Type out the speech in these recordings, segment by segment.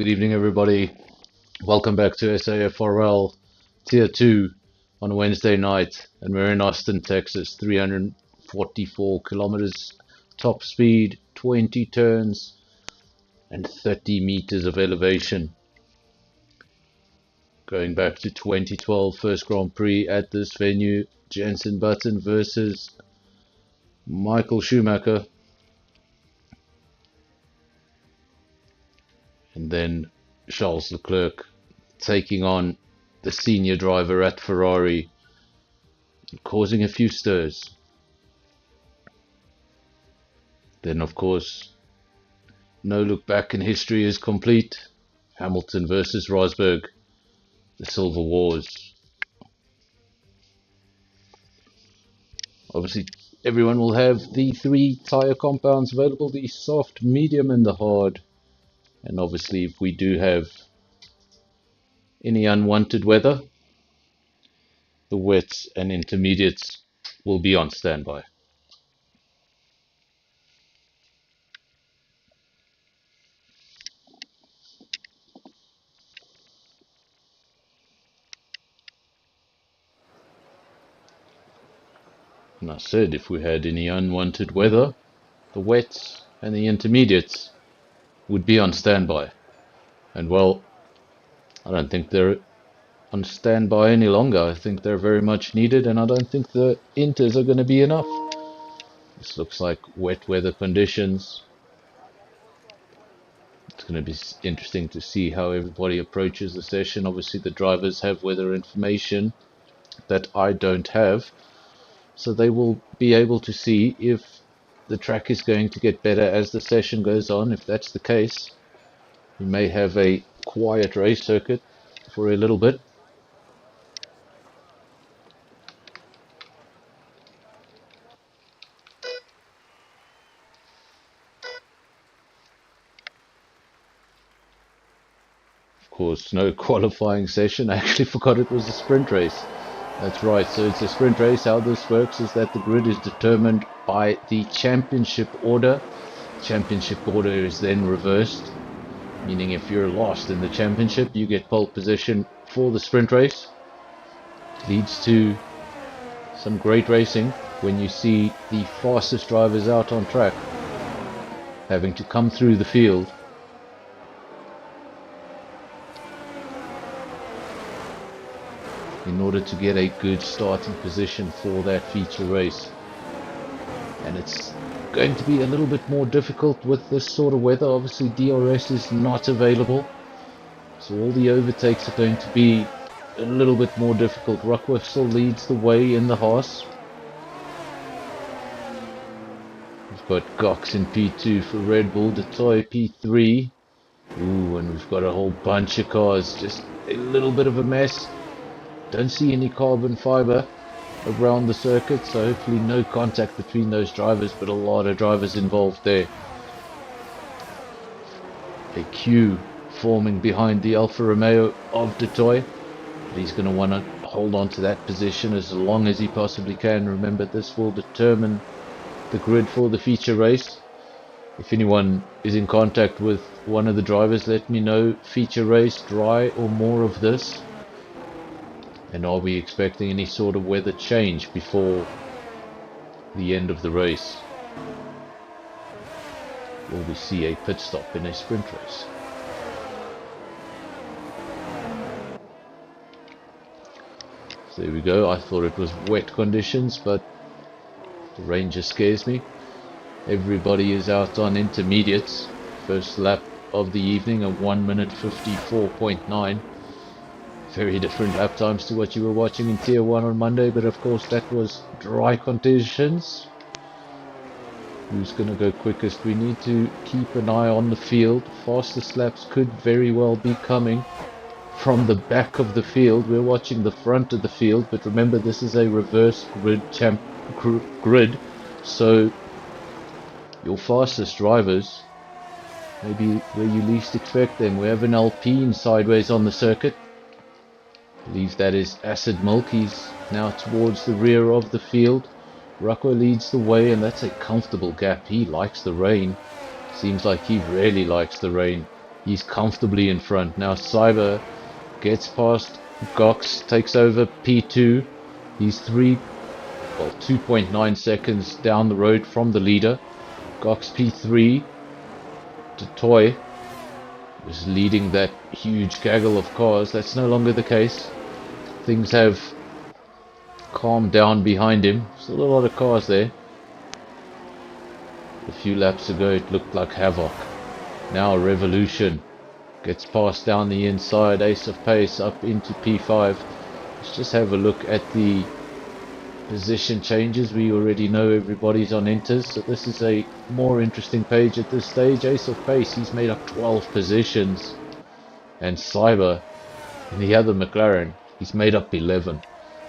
Good evening, everybody. Welcome back to SAFRL Tier 2 on Wednesday night, and we're in Austin, Texas. 344 kilometers top speed, 20 turns, and 30 meters of elevation. Going back to 2012 first Grand Prix at this venue, Jenson Button versus Michael Schumacher. And then Charles Leclerc taking on the senior driver at Ferrari, causing a few stirs. Then, of course, no look back in history is complete. Hamilton versus Rosberg, the Silver Wars. Obviously, everyone will have the three tyre compounds available, the soft, medium, and the hard. And obviously, if we do have any unwanted weather, the wets and intermediates will be on standby. And I said if we had any unwanted weather, the wets and the intermediates would be on standby. And well, I don't think they're on standby any longer. I think they're very much needed, and I don't think the inters are going to be enough. This looks like wet weather conditions. It's going to be interesting to see how everybody approaches the session. Obviously, the drivers have weather information that I don't have, so they will be able to see if the track is going to get better as the session goes on. If that's the case, we may have a quiet race circuit for a little bit. Of course, no qualifying session. I actually forgot it was a sprint race. That's right, so it's a sprint race. How this works is that the grid is determined by the championship order. Championship order is then reversed, meaning if you're lost in the championship, you get pole position for the sprint race. Leads to some great racing when you see the fastest drivers out on track having to come through the field in order to get a good starting position for that feature race. And it's going to be a little bit more difficult with this sort of weather. Obviously DRS is not available, so all the overtakes are going to be a little bit more difficult. Ruckworth still leads the way in the Haas. We've got Cox in P2 for Red Bull, Detoy P3. Ooh, and we've got a whole bunch of cars, just a little bit of a mess. Don't see any carbon fiber around the circuit, so hopefully no contact between those drivers, but a lot of drivers involved there. A queue forming behind the Alfa Romeo of Detoy. He's going to want to hold on to that position as long as he possibly can. Remember, this will determine the grid for the feature race. If anyone is in contact with one of the drivers, let me know. Feature race, dry or more of this? And are we expecting any sort of weather change before the end of the race? Will we see a pit stop in a sprint race? So there we go. I thought it was wet conditions, but the rain just scares me. Everybody is out on intermediates. First lap of the evening at 1 minute 54.9. Very different lap times to what you were watching in Tier 1 on Monday, but of course that was dry conditions. Who's going to go quickest? We need to keep an eye on the field. Fastest laps could very well be coming from the back of the field. We're watching the front of the field, but remember this is a reverse grid, so your fastest drivers maybe where you least expect them. We have an Alpine sideways on the circuit. I believe that is Acid Milk. He's now towards the rear of the field. Rocco leads the way, and that's a comfortable gap. He likes the rain. Seems like he really likes the rain. He's comfortably in front. Now Cyber gets past Gox, takes over P2. He's 2.9 seconds down the road from the leader. Gox P3. Toy was leading that huge gaggle of cars. That's no longer the case. Things have calmed down behind him. Still a lot of cars there. A few laps ago it looked like havoc. Now Revolution gets passed down the inside. Ace of Pace up into P5. Let's just have a look at the position changes. We already know everybody's on inters, so this is a more interesting page at this stage. Ace of Pace, he's made up 12 positions. And Cyber, in the other McLaren, he's made up 11.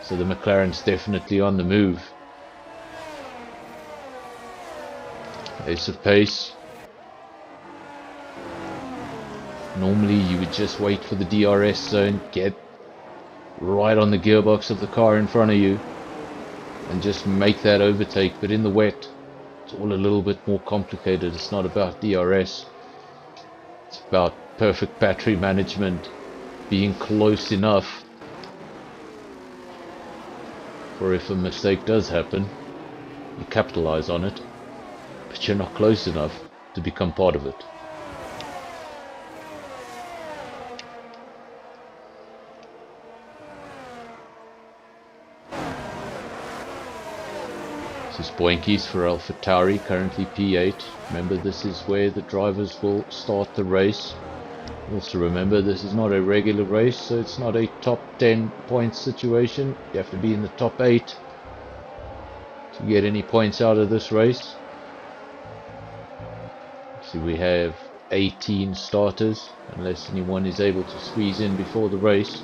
So the McLaren's definitely on the move. Ace of Pace. Normally you would just wait for the DRS zone, get right on the gearbox of the car in front of you and just make that overtake, but in the wet it's all a little bit more complicated. It's not about DRS, it's about perfect battery management, being close enough for if a mistake does happen, you capitalize on it, but you're not close enough to become part of it. This is Boinkies for AlphaTauri, currently P8. Remember, this is where the drivers will start the race. Also remember, this is not a regular race, so it's not a top 10 points situation. You have to be in the top 8 to get any points out of this race. So we have 18 starters, unless anyone is able to squeeze in before the race.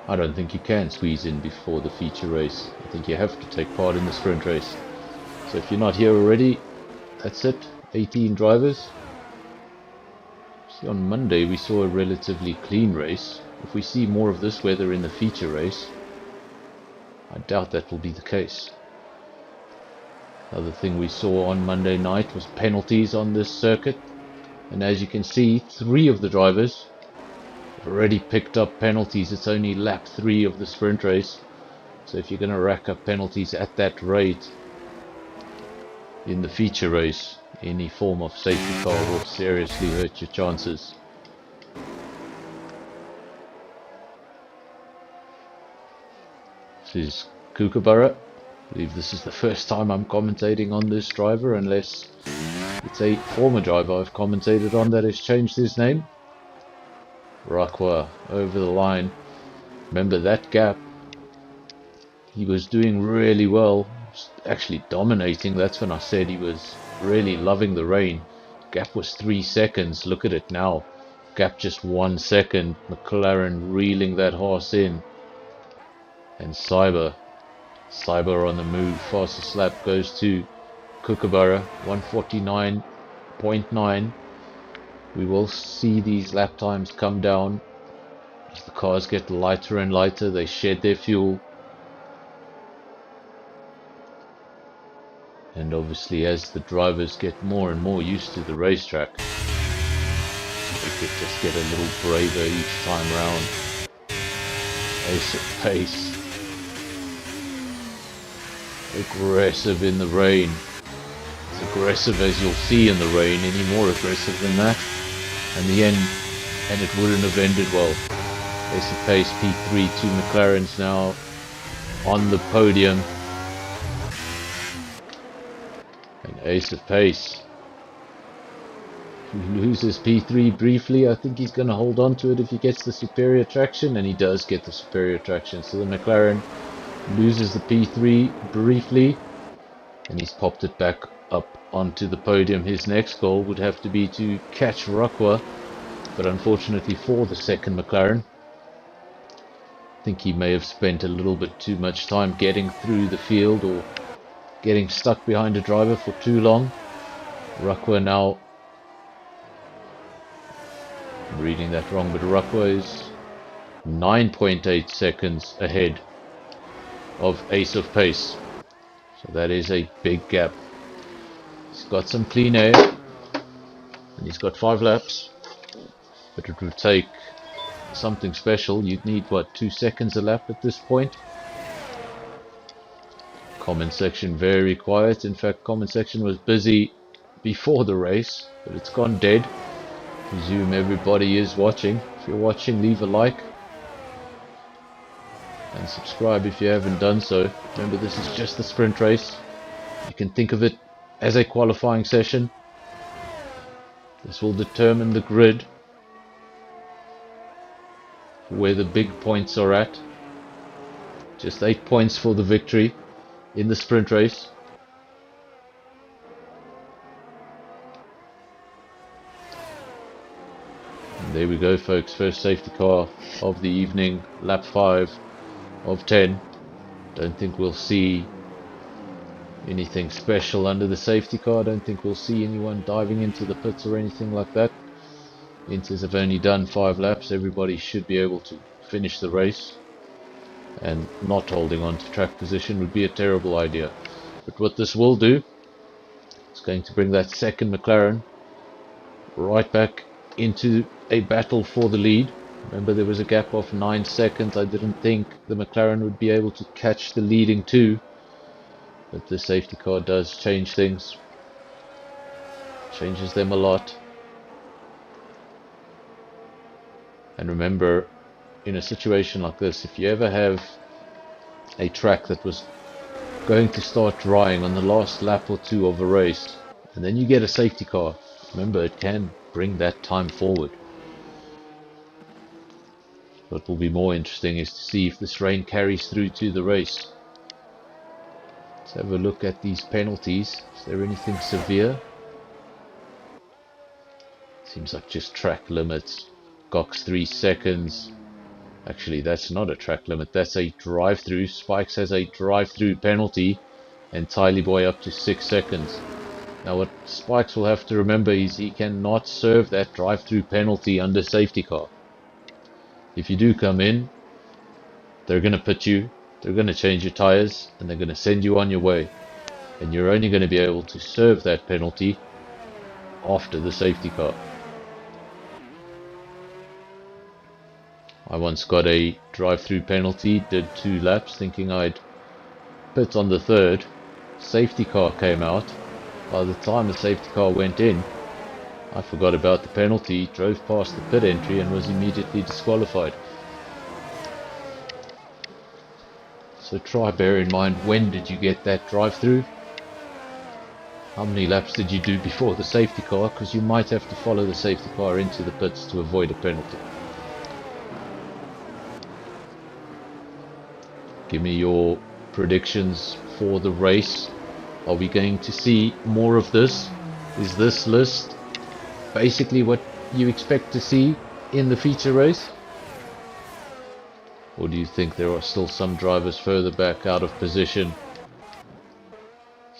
I don't think you can squeeze in before the feature race. I think you have to take part in the sprint race. So if you're not here already, that's it. 18 drivers. See, on Monday we saw a relatively clean race. If we see more of this weather in the feature race, I doubt that will be the case. Another thing we saw on Monday night was penalties on this circuit. And as you can see, 3 of the drivers already picked up penalties. It's only lap 3 of the sprint race, so if you're going to rack up penalties at that rate in the feature race, any form of safety car will seriously hurt your chances. This is Kookaburra. I believe this is the first time I'm commentating on this driver, unless it's a former driver I've commentated on that has changed his name. Rakwa over the line. Remember that gap, he was doing really well, actually dominating. That's when I said he was really loving the rain. Gap was 3 seconds. Look at it now, gap just 1 second. McLaren reeling that horse in. And Cyber on the move. Fastest lap goes to Kookaburra, 149.9. We will see these lap times come down as the cars get lighter and lighter. They shed their fuel, and obviously as the drivers get more and more used to the racetrack, they could just get a little braver each time round. Ace of Pace, aggressive in the rain. As aggressive as you'll see in the rain, any more aggressive than that in the end, and it wouldn't have ended well. Ace of Pace P3, 2 McLarens now on the podium. And Ace of Pace loses P3 briefly. I think he's going to hold on to it if he gets the superior traction, and he does get the superior traction. So the McLaren loses the P3 briefly, and he's popped it back up onto the podium. His next goal would have to be to catch Rakwa, but unfortunately for the second McLaren, I think he may have spent a little bit too much time getting through the field or getting stuck behind a driver for too long. Rakwa now, I'm reading that wrong, but Rakwa is 9.8 seconds ahead of Ace of Pace. So that is a big gap. He's got some clean air, and he's got 5 laps, but it would take something special. You'd need, what, 2 seconds a lap at this point? Comment section very quiet. In fact, comment section was busy before the race, but it's gone dead. Presume everybody is watching. If you're watching, leave a like and subscribe if you haven't done so. Remember, this is just a sprint race. You can think of it as a qualifying session. This will determine the grid, where the big points are at. Just 8 points for the victory in the sprint race. And there we go, folks. First safety car of the evening, lap 5 of 10. Don't think we'll see anything special under the safety car. Don't think we'll see anyone diving into the pits or anything like that. Inters have only done 5 laps. Everybody should be able to finish the race, and not holding on to track position would be a terrible idea. But what this will do, it's going to bring that second McLaren right back into a battle for the lead. Remember, there was a gap of 9 seconds. I didn't think the McLaren would be able to catch the leading 2, but the safety car does change things, changes them a lot. And remember, in a situation like this, if you ever have a track that was going to start drying on the last lap or 2 of a race, and then you get a safety car, remember, it can bring that time forward. What will be more interesting is to see if this rain carries through to the race. Let's have a look at these penalties. Is there anything severe? Seems like just track limits. Cox 3 seconds. Actually, that's not a track limit, that's a drive-through. Spikes has a drive-through penalty, and Tylee Boy up to 6 seconds. Now what Spikes will have to remember is he cannot serve that drive-through penalty under safety car. If you do come in, they're going to pit you, they're going to change your tyres, and they're going to send you on your way. And you're only going to be able to serve that penalty after the safety car. I once got a drive-through penalty, did 2 laps thinking I'd pit on the 3rd. Safety car came out. By the time the safety car went in, I forgot about the penalty, drove past the pit entry and was immediately disqualified. So try bear in mind, when did you get that drive-through? How many laps did you do before the safety car? Because you might have to follow the safety car into the pits to avoid a penalty. Give me your predictions for the race. Are we going to see more of this? Is this list basically what you expect to see in the feature race? Or do you think there are still some drivers further back out of position?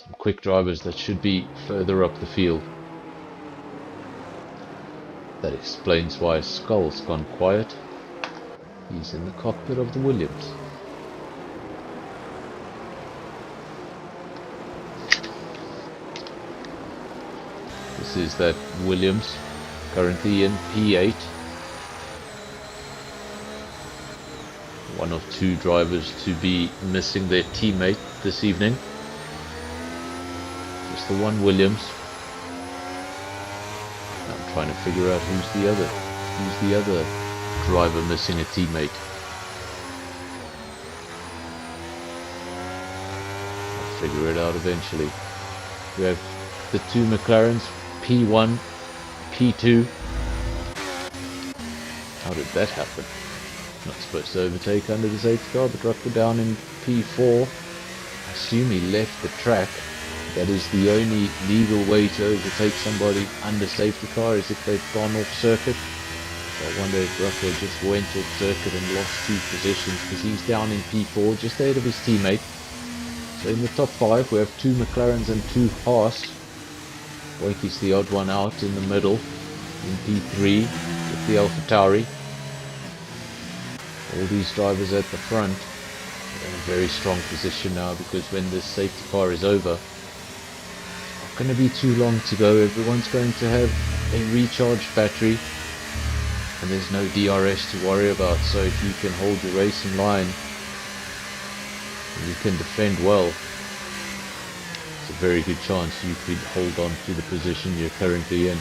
Some quick drivers that should be further up the field. That explains why Skull's gone quiet. He's in the cockpit of the Williams. This is that Williams, currently in P8. One of 2 drivers to be missing their teammate this evening. Just the one Williams. I'm trying to figure out who's the other driver missing a teammate. I'll figure it out eventually. We have the 2 McLarens, P1, P2. How did that happen? Not supposed to overtake under the safety car, but Rucker down in P4. I assume he left the track. That is the only legal way to overtake somebody under safety car, is if they've gone off circuit. So I wonder if Rucker just went off circuit and lost 2 positions, because he's down in P4, just ahead of his teammate. So in the top 5 we have 2 McLarens and 2 Haas. Wakey's the odd one out in the middle in P3 with the AlphaTauri. All these drivers at the front are in a very strong position now, because when this safety car is over, going to be too long to go. Everyone's going to have a recharged battery, and there's no DRS to worry about. So if you can hold your race in line, and you can defend well, it's a very good chance you could hold on to the position you're currently in.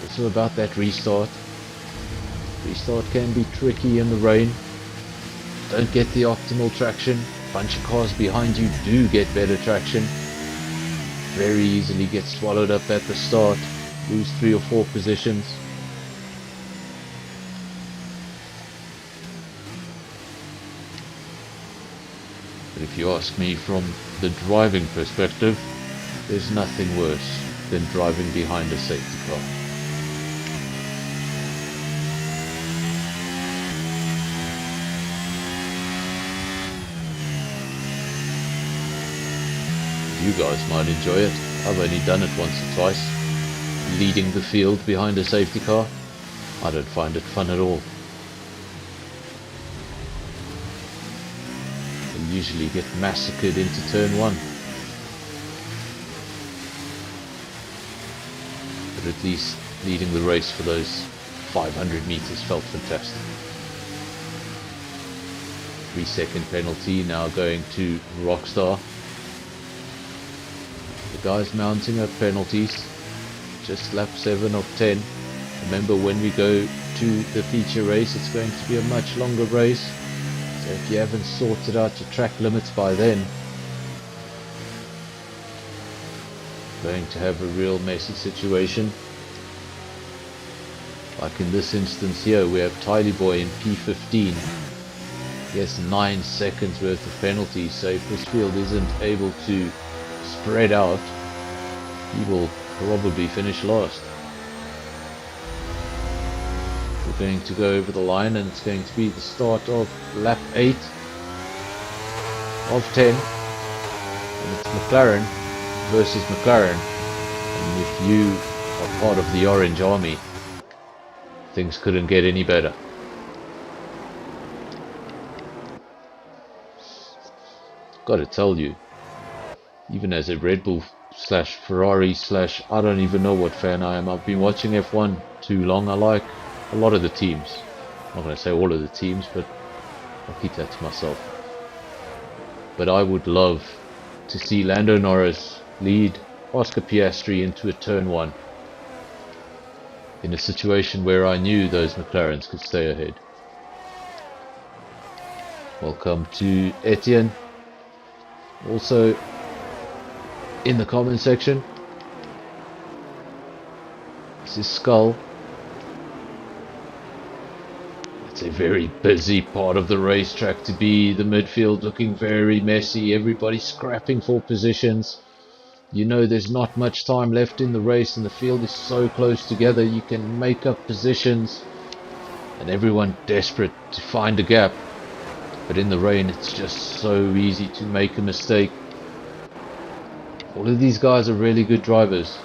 It's also about that restart. Restart can be tricky in the rain. Don't get the optimal traction. A bunch of cars behind you do get better traction. Very easily get swallowed up at the start. Lose 3 or 4 positions. But if you ask me from the driving perspective, there's nothing worse than driving behind a safety car. You guys might enjoy it. I've only done it once or twice. Leading the field behind a safety car. I don't find it fun at all. I usually get massacred into turn 1. But at least leading the race for those 500 meters felt fantastic. 3-second penalty now going to Rockstar. The guys mounting up penalties, just lap 7 of 10. Remember, when we go to the feature race, it's going to be a much longer race, so if you haven't sorted out your track limits by then, going to have a real messy situation. Like in this instance here, we have Tylee Boy in P15. He has 9 seconds worth of penalties, so if this field isn't able to spread out, he will probably finish last. We're going to go over the line, and it's going to be the start of lap 8 of 10, and it's McLaren versus McLaren. And if you are part of the Orange Army, things couldn't get any better. Gotta tell you, even as a Red Bull slash Ferrari slash I don't even know what fan I am, I've been watching F1 too long. I like a lot of the teams. I'm not going to say all of the teams, but I'll keep that to myself. But I would love to see Lando Norris lead Oscar Piastri into a turn 1 in a situation where I knew those McLarens could stay ahead. Welcome to Etienne. Also in the comment section, this is Skull. It's a very busy part of the racetrack to be. The midfield looking very messy, everybody scrapping for positions. You know there's not much time left in the race, and the field is so close together you can make up positions, and everyone desperate to find a gap. But in the rain it's just so easy to make a mistake. All of these guys are really good drivers.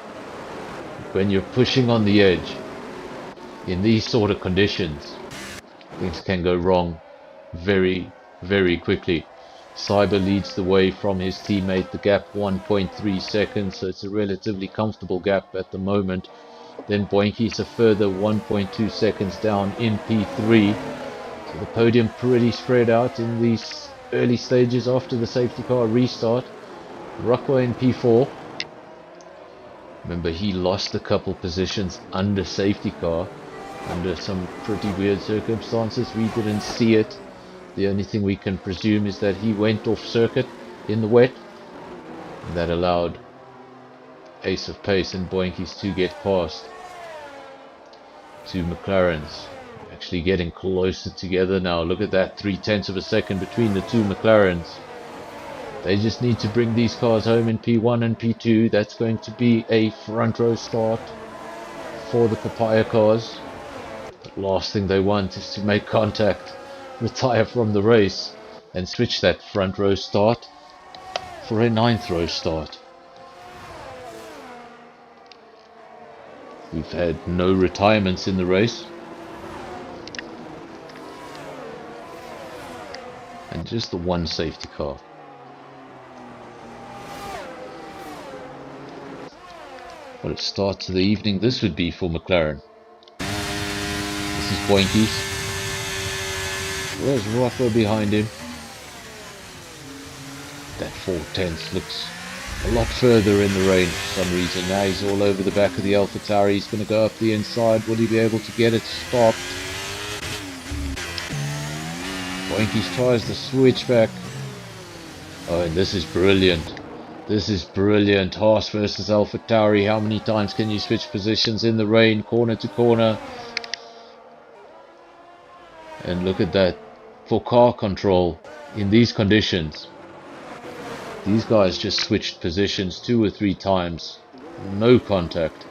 When you're pushing on the edge in these sort of conditions, things can go wrong very, very quickly. Cyber leads the way from his teammate, the gap 1.3 seconds, so it's a relatively comfortable gap at the moment. Then Boinky's a further 1.2 seconds down in P3. So the podium pretty spread out in these early stages after the safety car restart. Rockwell in P4. Remember, he lost a couple positions under safety car under some pretty weird circumstances. We didn't see it. The only thing we can presume is that he went off circuit in the wet, and that allowed Ace of Pace and Boinkies to get past. 2 McLarens actually getting closer together now. Look at that, 0.3 of a second between the 2 McLarens. They just need to bring these cars home in P1 and P2. That's going to be a front row start for the Papaya cars. The last thing they want is to make contact, retire from the race, and switch that front row start for a 9th row start. We've had no retirements in the race, and just the 1 safety car. What a start to the evening this would be for McLaren. This is Boinkies. Where's Rockwell behind him? That 4/10 looks a lot further in the range for some reason. Now he's all over the back of the AlphaTauri. He's going to go up the inside. Will he be able to get it stopped? Boinkies tries the switchback. Oh, and this is brilliant. This is brilliant. Haas versus AlphaTauri. How many times can you switch positions in the rain, corner to corner? And look at that. For car control in these conditions, these guys just switched positions 2 or 3 times. No contact.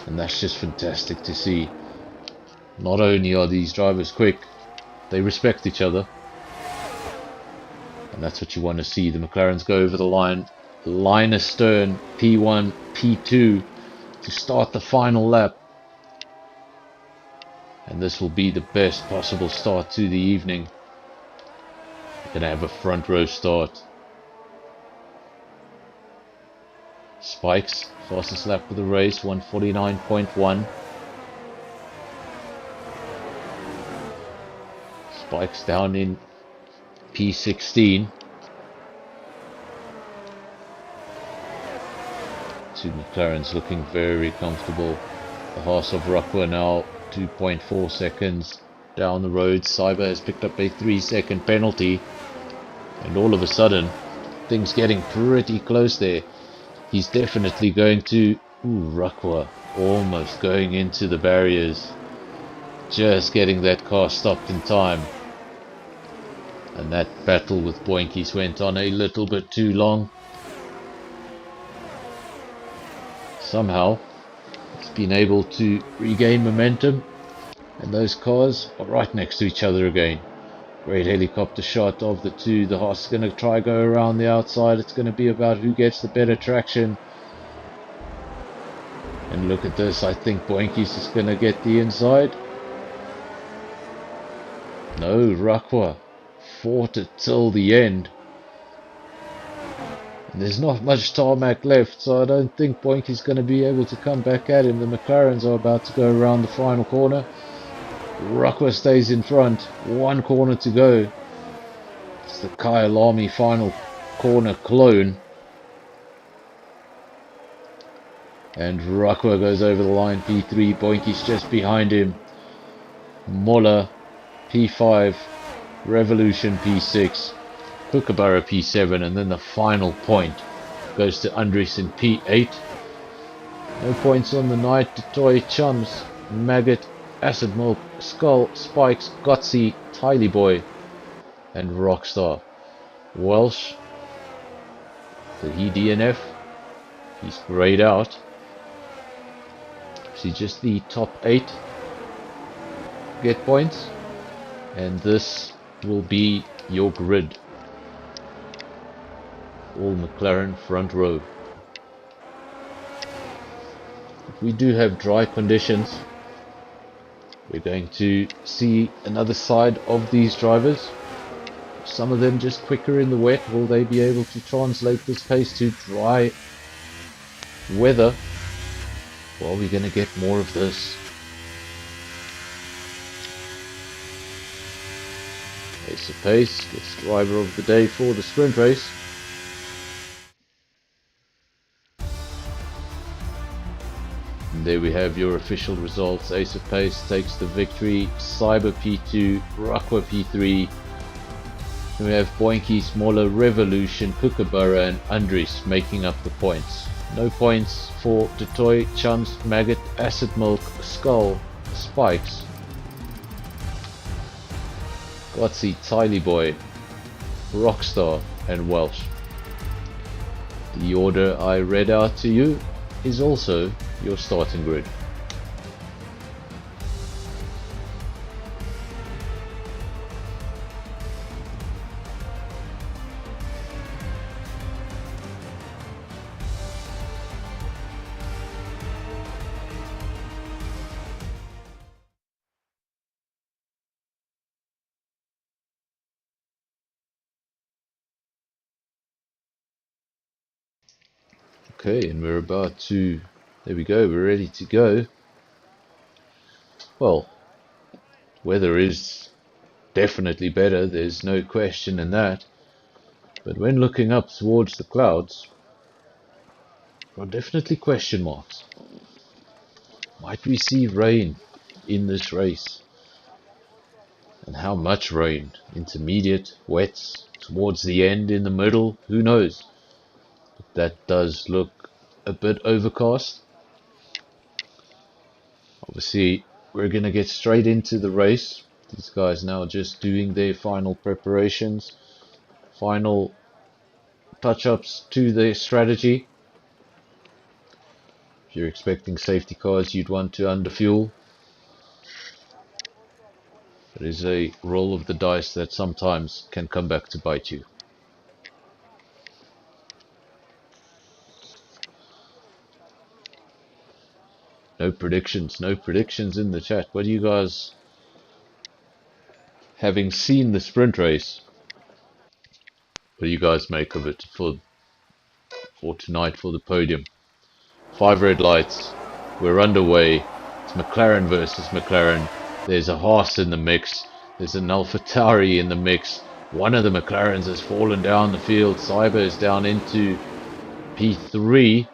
And that's just fantastic to see. Not only are these drivers quick, they respect each other. And that's what you want to see. The McLarens go over the line astern, P1, P2 to start the final lap. And this will be the best possible start to the evening. We're going to have a front row start. Spikes, fastest lap of the race, 149.1. Spikes down in P16. Two McLarens looking very comfortable. The Haas of Rockwell now 2.4 seconds down the road. Cyber has picked up a 3-second penalty. And all of a sudden, things getting pretty close there. He's definitely going to... Ooh, Rockwell almost going into the barriers. Just getting that car stopped in time. And that battle with Boinkies went on a little bit too long. Somehow, it's been able to regain momentum. And those cars are right next to each other again. Great helicopter shot of the two. The Haas is going to try go around the outside. It's going to be about who gets the better traction. And look at this. I think Boinkies is going to get the inside. No, Rockwell fought it till the end. And there's not much tarmac left, so I don't think Boinkies is going to be able to come back at him. The McLarens are about to go around the final corner. Rockwell stays in front. 1 corner to go. It's the Kyle Army final corner clone. And Rockwell goes over the line, P3. Boinkies just behind him. Muller, P5. Revolution, P6. Kookaburra, P7. And then the final point goes to Andries in P8. No points on the night to Toy Chums, Maggot, Acid Milk, Skull, Spikes, Gutsy, Tiley Boy, and Rockstar. Welsh, did he DNF? He's grayed out. See, just the top 8 get points, and this will be your grid. All McLaren front row. If we do have dry conditions, we're going to see another side of these drivers. Some of them just quicker in the wet. Will they be able to translate this pace to dry weather? Well, we're going to get more of this. Ace of Pace gets driver of the day for the sprint race. And there we have your official results. Ace of Pace takes the victory. Cyber P2, Rockwell P3. Then we have Boinkies, Muller, Revolution, Kookaburra and Andries making up the points. No points for Detoy, Chums, Maggot, Acid Milk, Skull, Spikes, Gutsy, Tiley Boy, Rockstar and Welsh. The order I read out to you is also your starting grid. Okay, and we're about to, there we go, we're ready to go. Well, weather is definitely better, there's no question in that. But when looking up towards the clouds, there are definitely question marks. Might we see rain in this race? And how much rain? Intermediate, wets, towards the end, in the middle, who knows? But that does look a bit overcast. Obviously, we're going to get straight into the race. These guys now just doing their final preparations, final touch-ups to their strategy. If you're expecting safety cars, you'd want to underfuel. It is a roll of the dice that sometimes can come back to bite you. No predictions in the chat. What do you guys, having seen the sprint race, what do you guys make of it for tonight for the podium? 5 red lights, we're underway. It's McLaren versus McLaren. There's a Haas in the mix. There's an AlphaTauri in the mix. One of the McLarens has fallen down the field. Cyber is down into P3.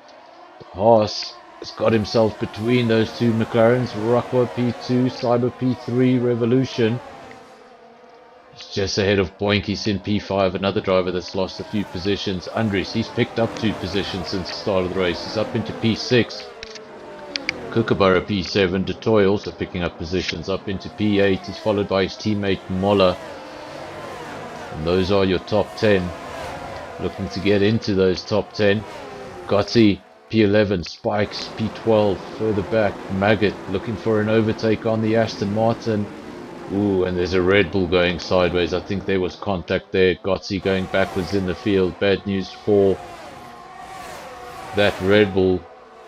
Haas has got himself between those two McLarens. Rockwell P2, Cyber P3, Revolution. He's just ahead of Boinkies in P5, another driver that's lost a few positions. Andries, he's picked up 2 positions since the start of the race. He's up into P6. Kookaburra P7, Detoy also picking up positions up into P8. He's followed by his teammate Moller. And those are your top 10. Looking to get into those top 10. Gotti P11, Spikes P12, further back Maggot looking for an overtake on the Aston Martin. Ooh, and there's a Red Bull going sideways. I think there was contact there. Gotti going backwards in the field. Bad news for that Red Bull.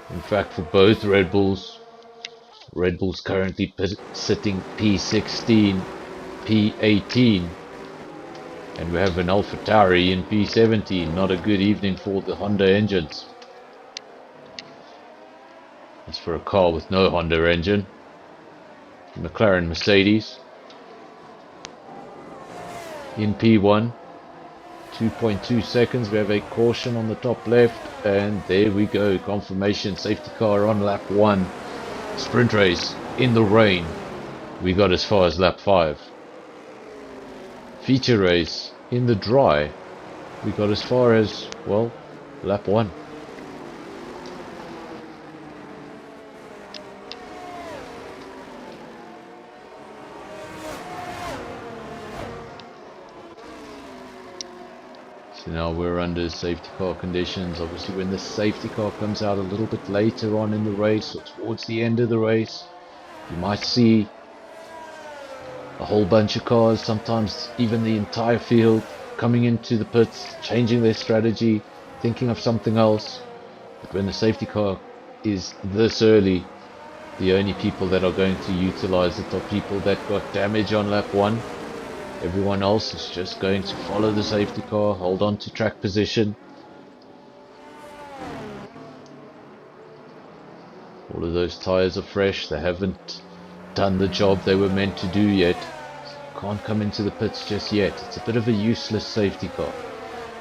In fact, for both Red Bulls. Red Bull's currently sitting P16, P18. And we have an AlphaTauri in P17. Not a good evening for the Honda engines. As for a car with no Honda engine, McLaren Mercedes in P1, 2.2 seconds. We have a caution on the top left, and there we go. Confirmation safety car on lap 1. Sprint race in the rain. We got as far as lap 5. Feature race in the dry. We got as far as, well, lap 1. So now we're under safety car conditions. Obviously when the safety car comes out a little bit later on in the race or towards the end of the race, you might see a whole bunch of cars, sometimes even the entire field, coming into the pits, changing their strategy, thinking of something else. But when the safety car is this early, the only people that are going to utilize it are people that got damage on lap 1. Everyone else is just going to follow the safety car, hold on to track position. All of those tires are fresh, they haven't done the job they were meant to do yet. Can't come into the pits just yet. It's a bit of a useless safety car.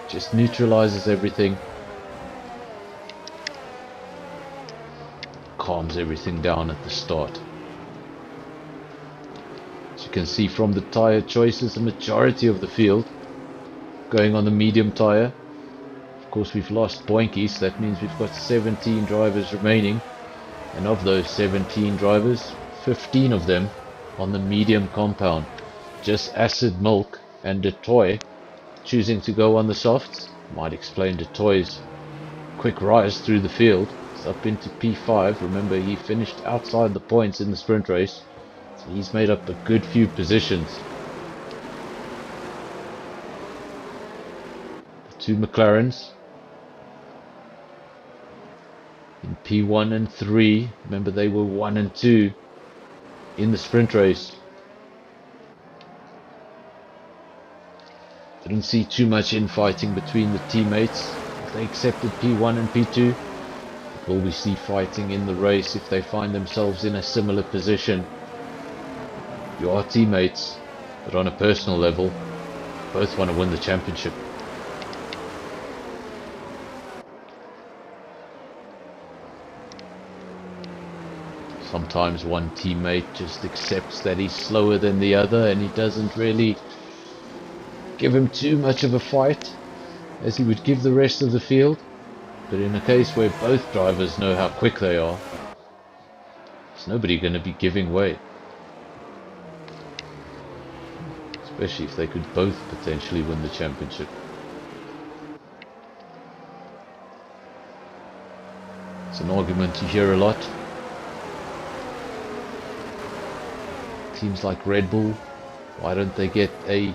Just neutralizes everything. Calms everything down at the start. As you can see from the tire choices, the majority of the field going on the medium tire. Of course we've lost Boinkies, so that means we've got 17 drivers remaining. And of those 17 drivers, 15 of them on the medium compound. Just Acid Milk and Detoy choosing to go on the softs. Might explain Detoy's quick rise through the field. It's up into P5. Remember, he finished outside the points in the sprint race. So he's made up a good few positions. The 2 McLarens in P1 and 3. Remember, they were 1 and 2 in the sprint race. Didn't see too much infighting between the teammates. they accepted P1 and P2. Will we see fighting in the race if they find themselves in a similar position? You are teammates, but on a personal level, both want to win the championship. Sometimes one teammate just accepts that he's slower than the other and he doesn't really give him too much of a fight as he would give the rest of the field. But in a case where both drivers know how quick they are, there's nobody going to be giving way. Especially if they could both potentially win the championship. It's an argument you hear a lot. Teams like Red Bull, why don't they get a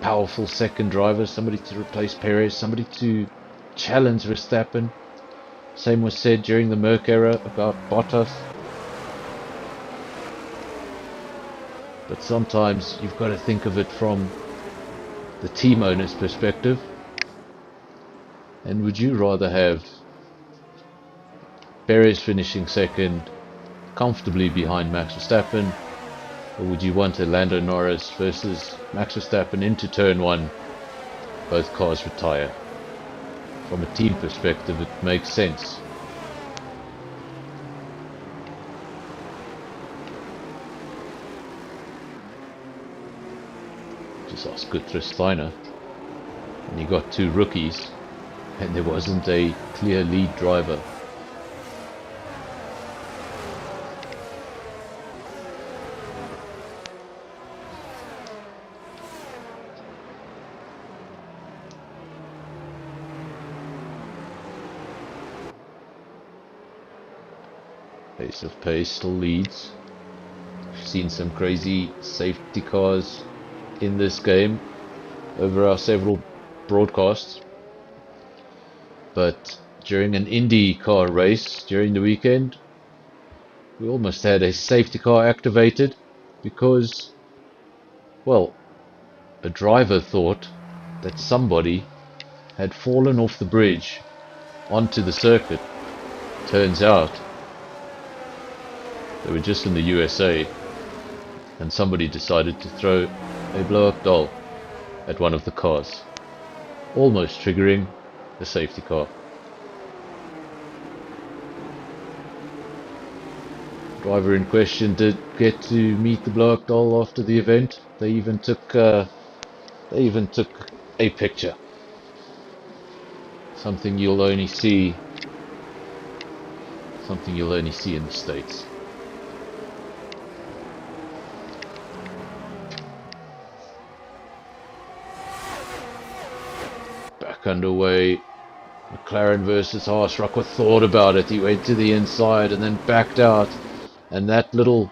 powerful second driver, somebody to replace Perez, somebody to challenge Verstappen? Same was said during the Merc era about Bottas. But sometimes you've got to think of it from the team owner's perspective. And would you rather have Perez finishing second comfortably behind Max Verstappen, or would you want a Lando Norris versus Max Verstappen into turn 1, both cars retire? From a team perspective, it makes sense. Just ask Gunther Steiner. And you got two rookies, and there wasn't a clear lead driver. Ace of Pace still leads. We've seen some crazy safety cars in this game over our several broadcasts. But during an IndyCar race during the weekend, we almost had a safety car activated because, well, a driver thought that somebody had fallen off the bridge onto the circuit. Turns out they were just in the USA and somebody decided to throw a blow-up doll at one of the cars, almost triggering the safety car. Driver in question did get to meet the blow-up doll after the event. They even took a picture. Something you'll only see in the States. Back underway. McLaren versus Haas. Ruckworth thought about it. He went to the inside and then backed out. And that little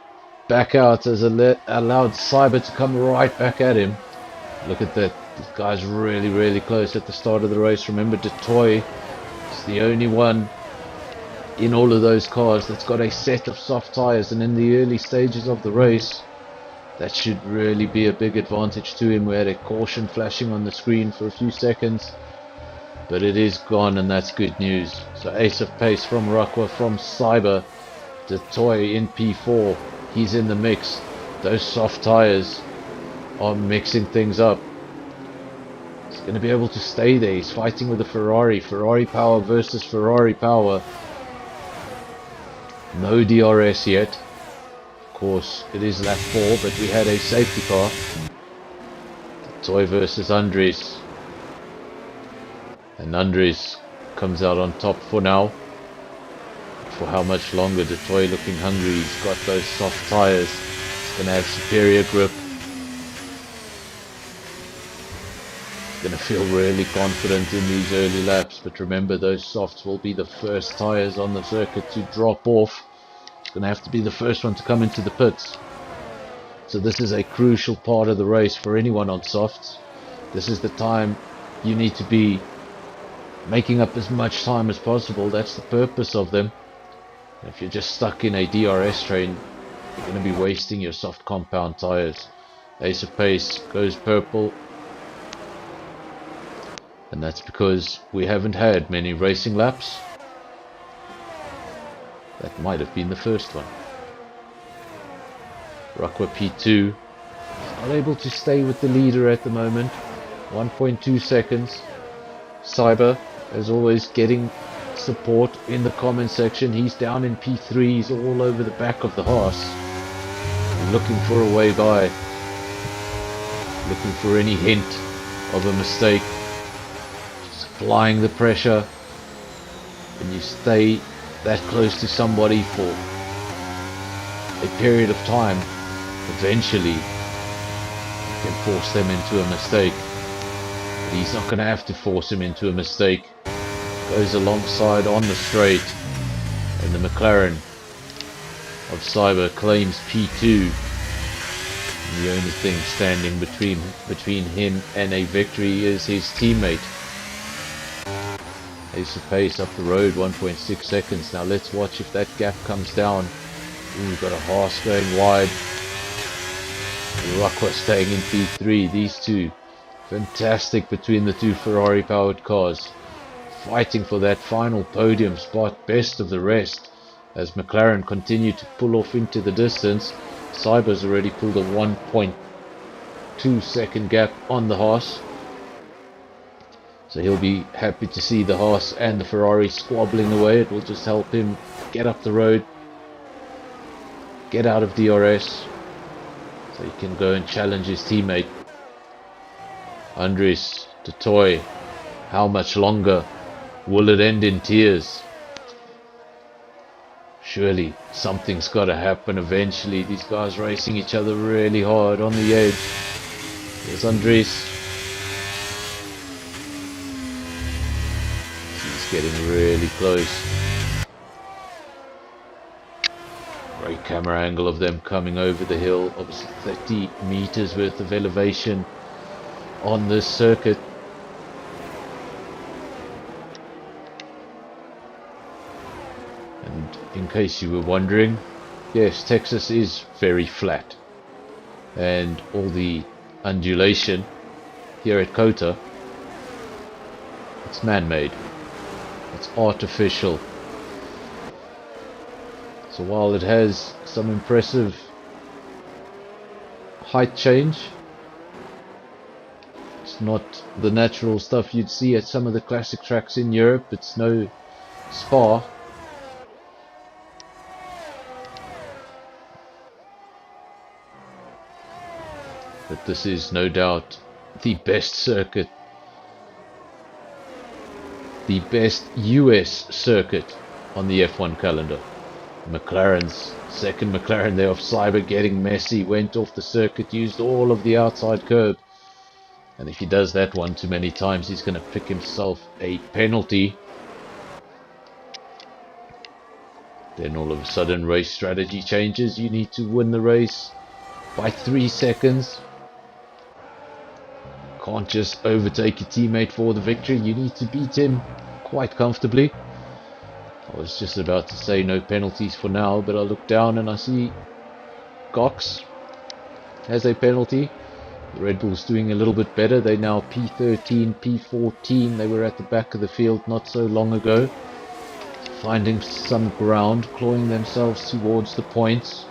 back out has allowed Cyber to come right back at him. Look at that. This guy's really, really close at the start of the race. Remember, Detroit is the only one in all of those cars that's got a set of soft tyres. And in the early stages of the race, that should really be a big advantage to him. We had a caution flashing on the screen for a few seconds, but it is gone, and that's good news. So Ace of Pace from Ruckworth, from Cyber. Detroit in P4, he's in the mix. Those soft tyres are mixing things up. He's going to be able to stay there. He's fighting with a Ferrari. Ferrari power versus Ferrari power. No DRS yet. Of course, it is lap 4, but we had a safety car. Detroit versus Andres. And Andres comes out on top for now. For how much longer? Detroit looking hungry. He's got those soft tyres. He's going to have superior grip. He's going to feel really confident in these early laps. But remember, those softs will be the first tyres on the circuit to drop off. He's going to have to be the first one to come into the pits. So this is a crucial part of the race for anyone on softs. This is the time you need to be making up as much time as possible. That's the purpose of them. If you're just stuck in a DRS train, you're going to be wasting your soft compound tyres. Ace of Pace goes purple. And that's because we haven't had many racing laps. That might have been the first one. Rockwell P2 is not able to stay with the leader at the moment. 1.2 seconds. Cyber, as always, getting support in the comment section. He's down in P3. He's all over the back of the horse, looking for a way by, looking for any hint of a mistake. Just applying the pressure. When you stay that close to somebody for a period of time, eventually you can force them into a mistake. But he's not going to have to force him into a mistake. Goes alongside on the straight, and the McLaren of Cyber claims P2. And the only thing standing between him and a victory is his teammate. Ace of pace up the road, 1.6 seconds. Now let's watch if that gap comes down. Ooh, we've got a Haas going wide. Rockwell staying in P3. These two, fantastic between the two Ferrari powered cars. Fighting for that final podium spot, best of the rest. As McLaren continue to pull off into the distance, Cyber's already pulled a 1.2 second gap on the Haas. So he'll be happy to see the Haas and the Ferrari squabbling away. It will just help him get up the road, get out of DRS, so he can go and challenge his teammate. Andres, the toy, how much longer will it end in tears? Surely something's got to happen eventually. These guys racing each other really hard on the edge. There's Andres. Getting really close. Great camera angle of them coming over the hill. Obviously 30 meters worth of elevation on this circuit. And in case you were wondering, yes, Texas is very flat, and all the undulation here at COTA, it's man-made. It's artificial. So while it has some impressive height change, it's not the natural stuff you'd see at some of the classic tracks in Europe. It's no Spa. But this is no doubt the best circuit, the best US circuit on the F1 calendar. McLaren's second McLaren there of Cyber getting messy, went off the circuit, used all of the outside curb, and if he does that one too many times, he's going to pick himself a penalty. Then all of a sudden race strategy changes. You need to win the race by 3 seconds. Can't just overtake your teammate for the victory. You need to beat him quite comfortably. I was just about to say no penalties for now, but I look down and I see Cox has a penalty. The Red Bull's doing a little bit better. They're now P13, P14. They were at the back of the field not so long ago, finding some ground, clawing themselves towards the points.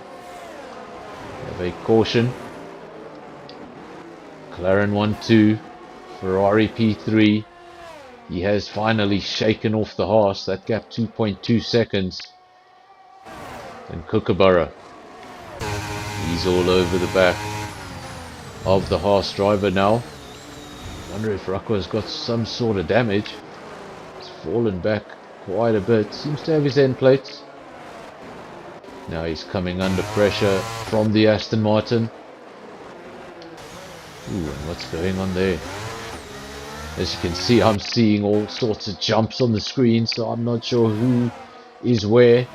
They have a caution. McLaren 1-2, Ferrari P3. He has finally shaken off the Haas. That gap 2.2 seconds. And Kookaburra, he's all over the back of the Haas driver now. I wonder if Rocco's got some sort of damage. He's fallen back quite a bit. Seems to have his end plates. Now he's coming under pressure from the Aston Martin. Ooh, and what's going on there? As you can see, I'm seeing all sorts of jumps on the screen, so I'm not sure who is where.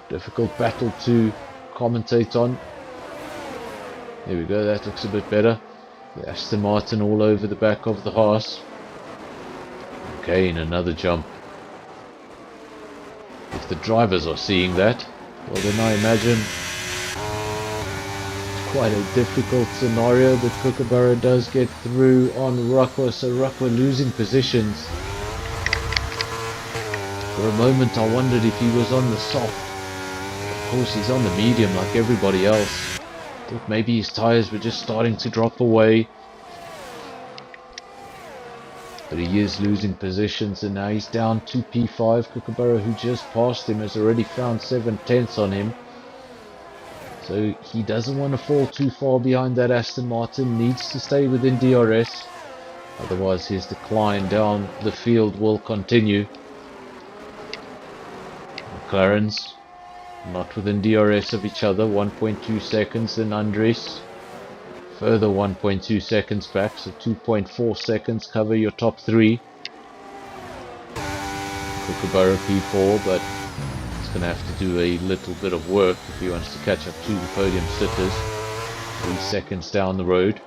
Difficult battle to commentate on. There we go, that looks a bit better. The Aston Martin all over the back of the Haas. Again, another jump. If the drivers are seeing that, well then I imagine it's quite a difficult scenario, but Kookaburra does get through on Rukwa, so Rukwa losing positions. For a moment I wondered if he was on the soft. Of course he's on the medium like everybody else. Thought maybe his tyres were just starting to drop away. But he is losing positions, and now he's down to P5. Kookaburra, who just passed him, has already found 7/10 on him. So he doesn't want to fall too far behind that Aston Martin, needs to stay within DRS. Otherwise his decline down the field will continue. McLarens not within DRS of each other, 1.2 seconds in Andres. Further 1.2 seconds back, so 2.4 seconds cover your top three. Kookaburra P4, but he's going to have to do a little bit of work if he wants to catch up to the podium sitters. 3 seconds down the road.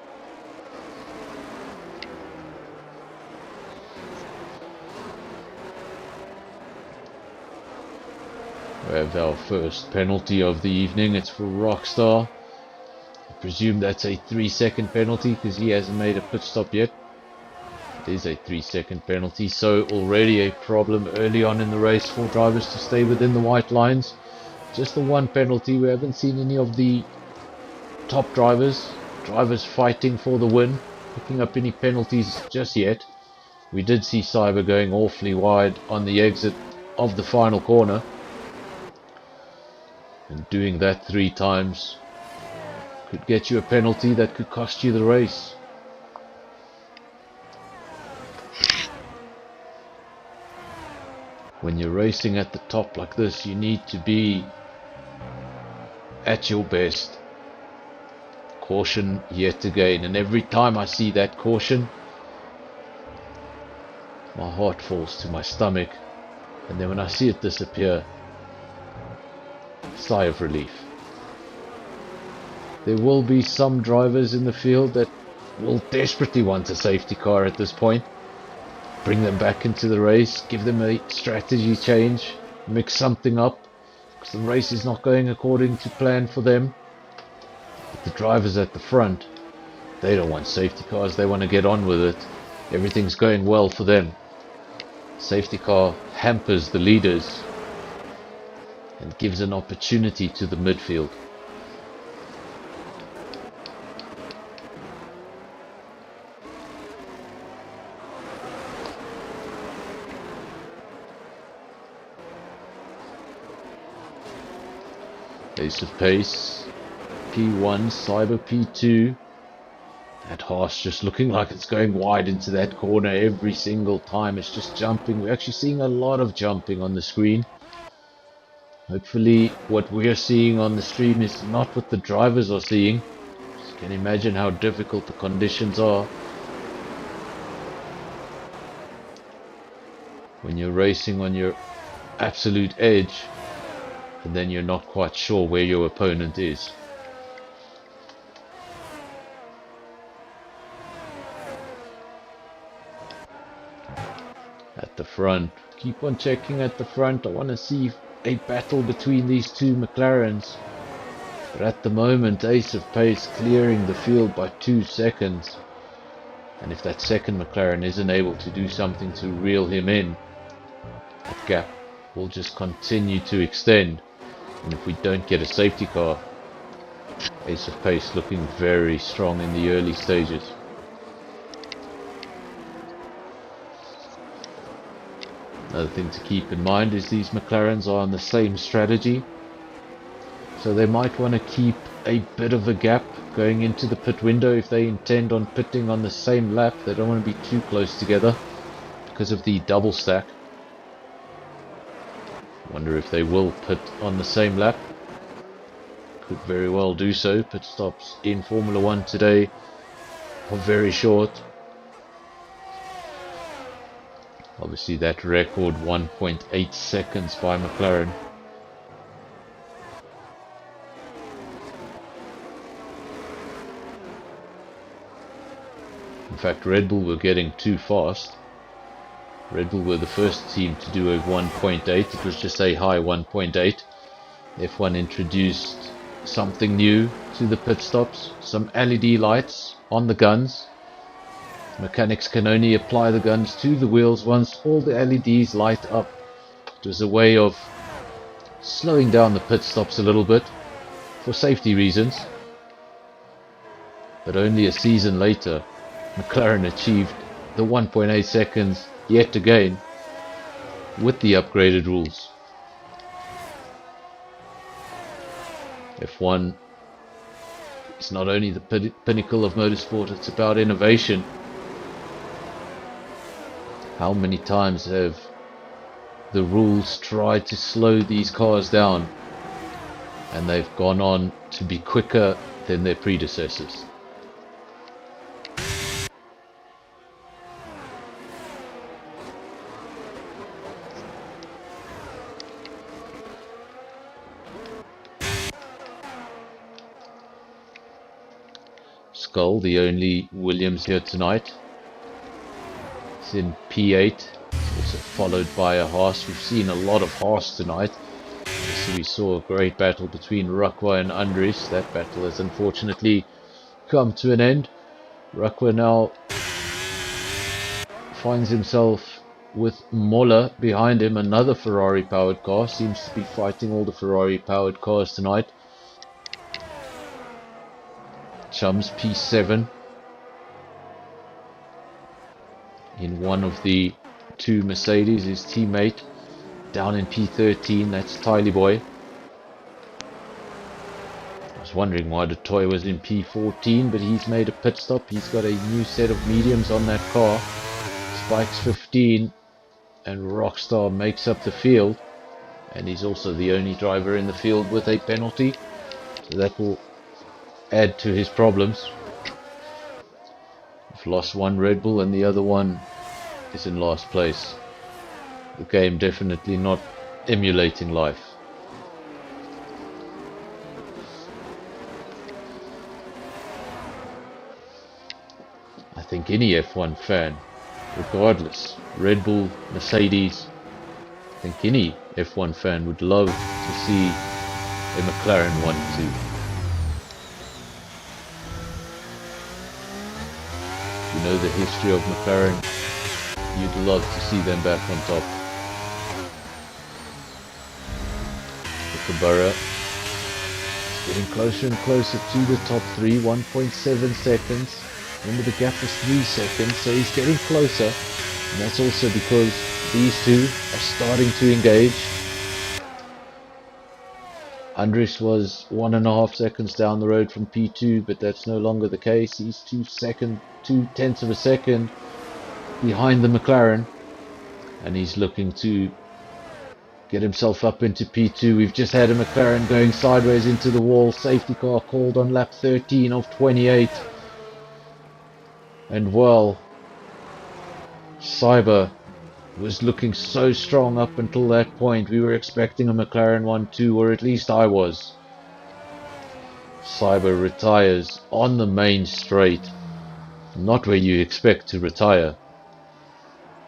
We have our first penalty of the evening. It's for Rockstar. I presume that's a 3-second penalty because he hasn't made a pit stop yet. It is a 3-second penalty, so already a problem early on in the race for drivers to stay within the white lines. Just the one penalty. We haven't seen any of the top drivers fighting for the win, picking up any penalties just yet. We did see Cyber going awfully wide on the exit of the final corner. And doing that 3 times could get you a penalty that could cost you the race. When you're racing at the top like this, you need to be at your best. Caution yet again, and every time I see that caution, my heart falls to my stomach, and then when I see it disappear, sigh of relief. There will be some drivers in the field that will desperately want a safety car at this point. Bring them back into the race, give them a strategy change, mix something up, because the race is not going according to plan for them. But the drivers at the front, they don't want safety cars, they want to get on with it. Everything's going well for them. Safety car hampers the leaders and gives an opportunity to the midfield. Ace of Pace, P1, Cyber P2. That Haas just looking like it's going wide into that corner every single time. It's just jumping. We're actually seeing a lot of jumping on the screen. Hopefully what we're seeing on the stream is not what the drivers are seeing. You can imagine how difficult the conditions are when you're racing on your absolute edge and then you're not quite sure where your opponent is. At the front, keep on checking at the front. I want to see a battle between these two McLarens, but at the moment Ace of Pace clearing the field by 2 seconds, and if that second McLaren isn't able to do something to reel him in, that gap will just continue to extend. And if we don't get a safety car, Ace of Pace looking very strong in the early stages. Another thing to keep in mind is these McLarens are on the same strategy, so they might want to keep a bit of a gap going into the pit window if they intend on pitting on the same lap. They don't want to be too close together because of the double stack. Wonder if they will pit on the same lap. Could very well do so. Pit stops in Formula 1 today are very short. Obviously that record 1.8 seconds by McLaren. In fact, Red Bull were getting too fast. Red Bull were the first team to do a 1.8. It was just a high 1.8. F1 introduced something new to the pit stops. Some LED lights on the guns. Mechanics can only apply the guns to the wheels once all the LEDs light up. It was a way of slowing down the pit stops a little bit for safety reasons. But only a season later, McLaren achieved the 1.8 seconds yet again with the upgraded rules. F1 is not only the pinnacle of motorsport, it's about innovation. How many times have the rules tried to slow these cars down, and they've gone on to be quicker than their predecessors? Skull, the only Williams here tonight, is in P8, also followed by a Haas. We've seen a lot of Haas tonight. So we saw a great battle between Rukwa and Andries. That battle has unfortunately come to an end. Rukwa now finds himself with Moller behind him, another Ferrari powered car. Seems to be fighting all the Ferrari powered cars tonight. Chums P7 in one of the two Mercedes. His teammate down in P13, that's Tylee Boy. I was wondering why the toy was in P14, but he's made a pit stop. He's got a new set of mediums on that car. Spikes 15 and Rockstar makes up the field, and he's also the only driver in the field with a penalty, so that will add to his problems. We've lost one Red Bull and the other one is in last place. The game definitely not emulating life. I think any F1 fan, regardless, Red Bull, Mercedes, I think any F1 fan would love to see a McLaren 1-2. You know the history of McLaren, you'd love to see them back on top. Kookaburra is getting closer and closer to the top 3, 1.7 seconds. Remember, the gap was 3 seconds, so he's getting closer, and that's also because these two are starting to engage. Andries was 1.5 seconds down the road from P2, but that's no longer the case. He's 2/10 of a second behind the McLaren, and he's looking to get himself up into P2. We've just had a McLaren going sideways into the wall. Safety car called on lap 13 of 28. And well, Cyber was looking so strong up until that point. We were expecting a McLaren 1-2, or at least I was. Cyber retires on the main straight. Not where you expect to retire.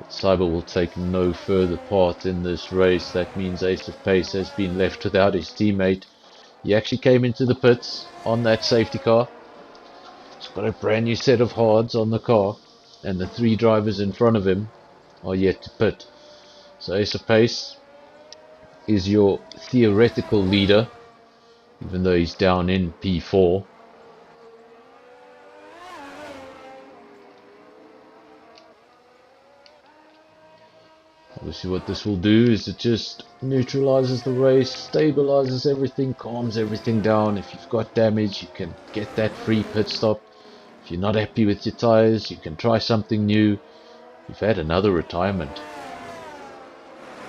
But Cyber will take no further part in this race. That means Ace of Pace has been left without his teammate. He actually came into the pits on that safety car. He's got a brand new set of hards on the car, and the 3 drivers in front of him are yet to pit. So Ace of Pace is your theoretical leader, even though he's down in P4. Obviously what this will do is it just neutralizes the race, stabilizes everything, calms everything down. If you've got damage, you can get that free pit stop. If you're not happy with your tires, you can try something new. You've had another retirement,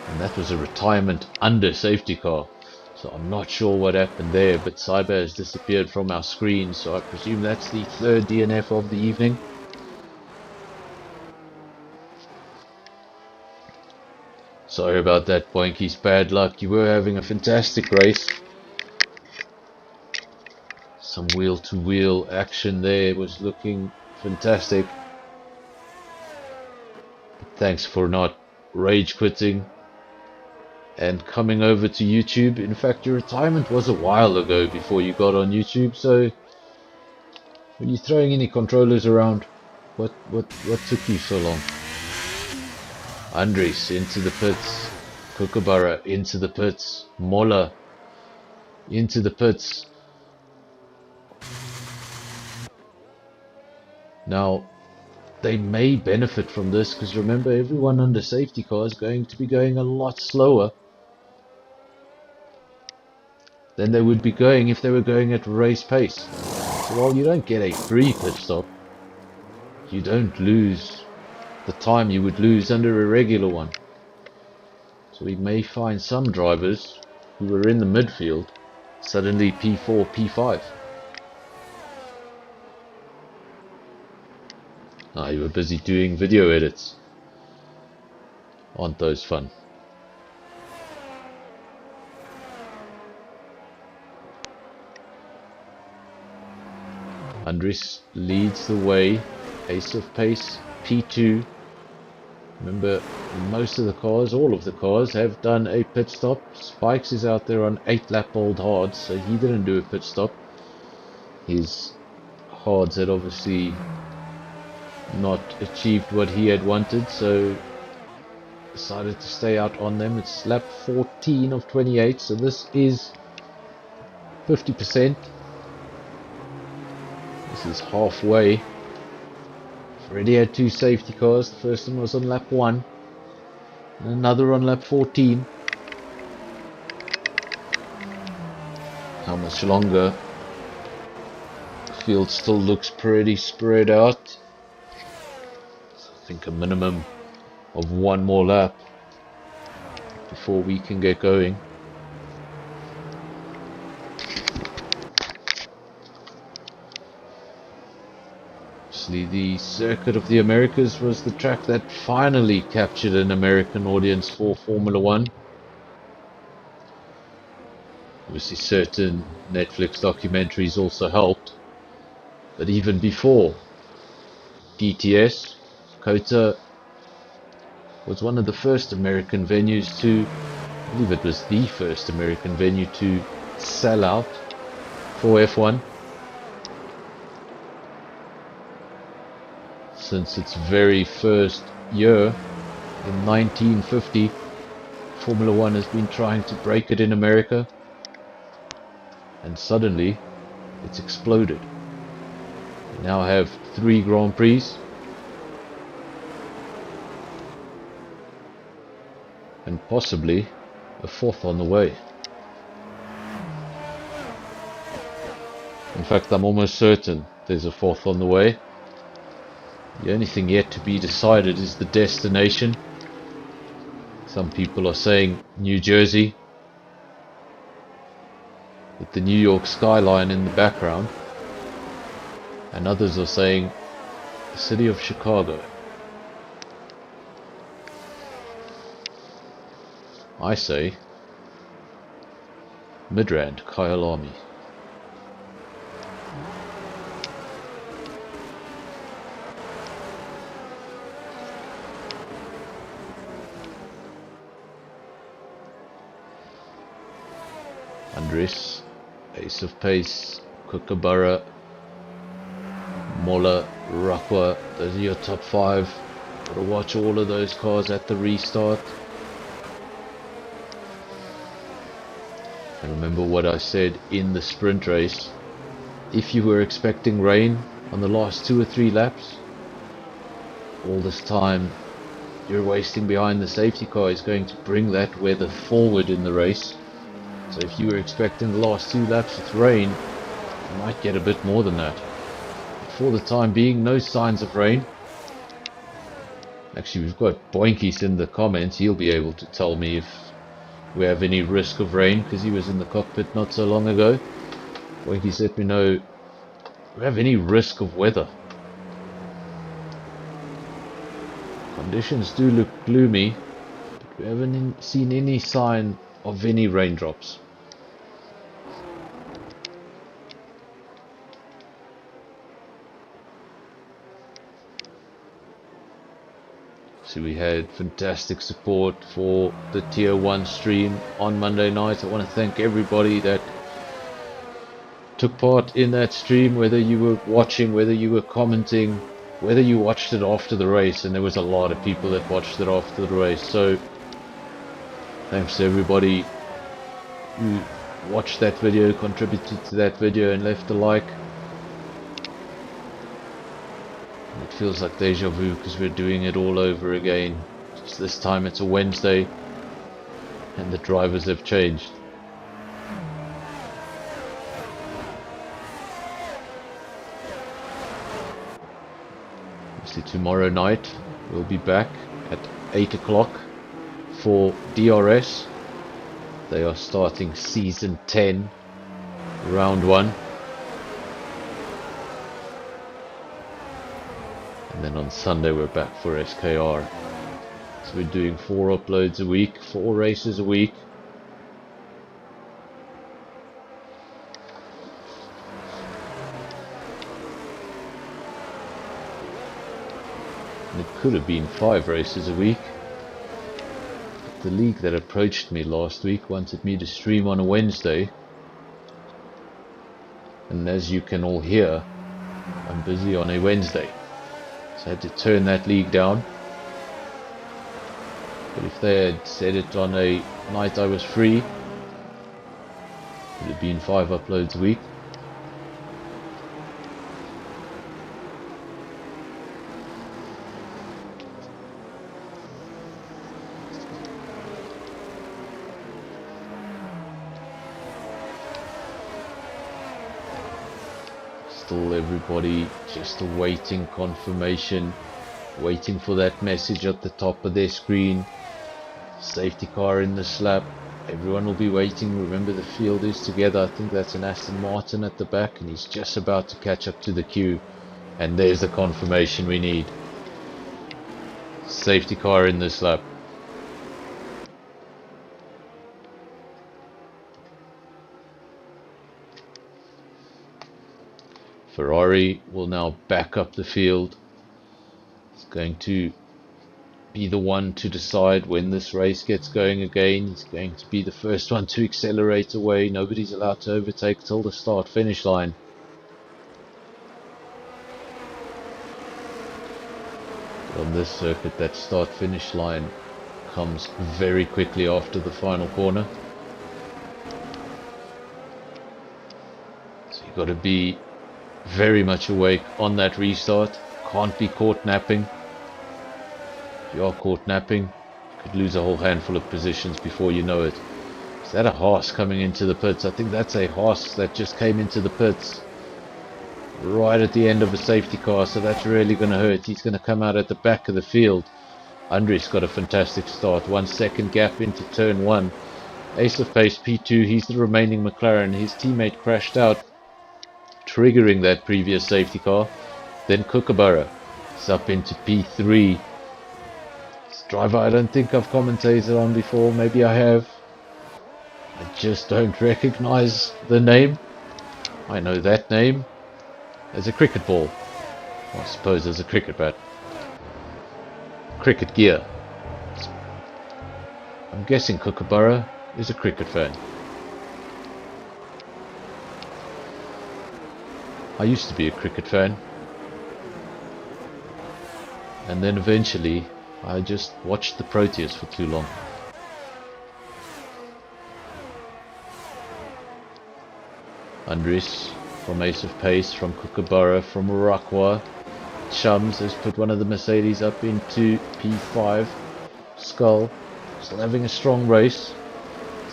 and that was a retirement under safety car, so I'm not sure what happened there, but Cyber has disappeared from our screen, so I presume that's the 3rd DNF of the evening. Sorry about that, Boinky's bad luck. You were having a fantastic race. Some wheel-to-wheel action there. It was looking fantastic. Thanks for not rage quitting. and coming over to YouTube. In fact, your retirement was a while ago before you got on YouTube, so when you're throwing any controllers around, what took you so long? Andres into the pits, Kookaburra into the pits, Mola into the pits. Now, they may benefit from this because remember, everyone under safety car is going to be going a lot slower than they would be going if they were going at race pace. So while you don't get a free pit stop, you don't lose the time you would lose under a regular one. So we may find some drivers who were in the midfield suddenly P4, P5. Ah, you were busy doing video edits. Aren't those fun? Andres leads the way, ace of pace, P2. Remember, most of the cars, all of the cars, have done a pit stop. Spikes is out there on 8-lap old hards, so he didn't do a pit stop. His hards had obviously not achieved what he had wanted, so decided to stay out on them. It's lap 14 of 28, so this is 50%. This is halfway. Already had 2 safety cars. The first one was on lap 1 and another on lap 14. How much longer? The field still looks pretty spread out. So I think a minimum of 1 more lap before we can get going. The Circuit of the Americas was the track that finally captured an American audience for Formula One. Obviously certain Netflix documentaries also helped, but even before DTS, COTA was one of the first American venues to, I believe it was the first American venue to sell out for F1. Since its very first year in 1950, Formula One has been trying to break it in America, and suddenly it's exploded. We now have 3 Grand Prix and possibly a 4th on the way. In fact, I'm almost certain there's a 4th on the way. The only thing yet to be decided is the destination. Some people are saying New Jersey, with the New York skyline in the background, and others are saying the city of Chicago. I say Midrand, Kyalami. Andres, ace of pace, Kookaburra, Mola, Rakwa, those are your top 5. Gotta watch all of those cars at the restart. And remember what I said in the sprint race. If you were expecting rain on the last 2 or 3 laps, all this time you're wasting behind the safety car is going to bring that weather forward in the race. So if you were expecting the last 2 laps with rain, you might get a bit more than that. But for the time being, no signs of rain. Actually, we've got Boinkies in the comments. He'll be able to tell me if we have any risk of rain, because he was in the cockpit not so long ago. Boinkies, let me know if we have any risk of weather. Conditions do look gloomy, but we haven't seen any sign of any raindrops. So we had fantastic support for the Tier 1 stream on Monday night. I want to thank everybody that took part in that stream, whether you were watching, whether you were commenting, whether you watched it after the race, and there was a lot of people that watched it after the race. So thanks to everybody who watched that video, contributed to that video, and left a like. It feels like deja vu because we're doing it all over again. Just this time it's a Wednesday and the drivers have changed. Obviously tomorrow night we'll be back at 8 o'clock for DRS. They are starting season 10, round 1. And then on Sunday we're back for SKR. So we're doing 4 uploads a week, 4 races a week. And it could have been 5 races a week. But the league that approached me last week wanted me to stream on a Wednesday. And as you can all hear, I'm busy on a Wednesday. So I had to turn that league down. But if they had said it on a night I was free, it would have been 5 uploads a week. Still everybody just awaiting confirmation, waiting for that message at the top of their screen. Safety car in the slap. Everyone will be waiting. Remember, the field is together. I think that's an Aston Martin at the back, and he's just about to catch up to the queue. And there's the confirmation we need. Safety car in the slap. Ferrari will now back up the field. It's going to be the one to decide when this race gets going again. He's going to be the first one to accelerate away. Nobody's allowed to overtake till the start finish line. But on this circuit, that start finish line comes very quickly after the final corner. So you've got to be very much awake on that restart. Can't be caught napping. If you are caught napping, you could lose a whole handful of positions before you know it. Is that a Haas coming into the pits? I think that's a Haas that just came into the pits right at the end of a safety car, so that's really going to hurt. He's going to come out at the back of the field. Andres got a fantastic start. 1 second gap into turn 1. Ace of Pace P2, he's the remaining McLaren. His teammate crashed out, triggering that previous safety car. Then Kookaburra is up into P3. This driver I don't think I've commentated on before. Maybe I have. I just don't recognize the name. I know that name as a cricket ball. Well, I suppose as a cricket bat. Cricket gear. I'm guessing Kookaburra is a cricket fan. I used to be a cricket fan. And then eventually I just watched the Proteas for too long. Andres from Ace of Pace, from Kookaburra, from Murakwa. Chums has put one of the Mercedes up into P5. Skull still having a strong race.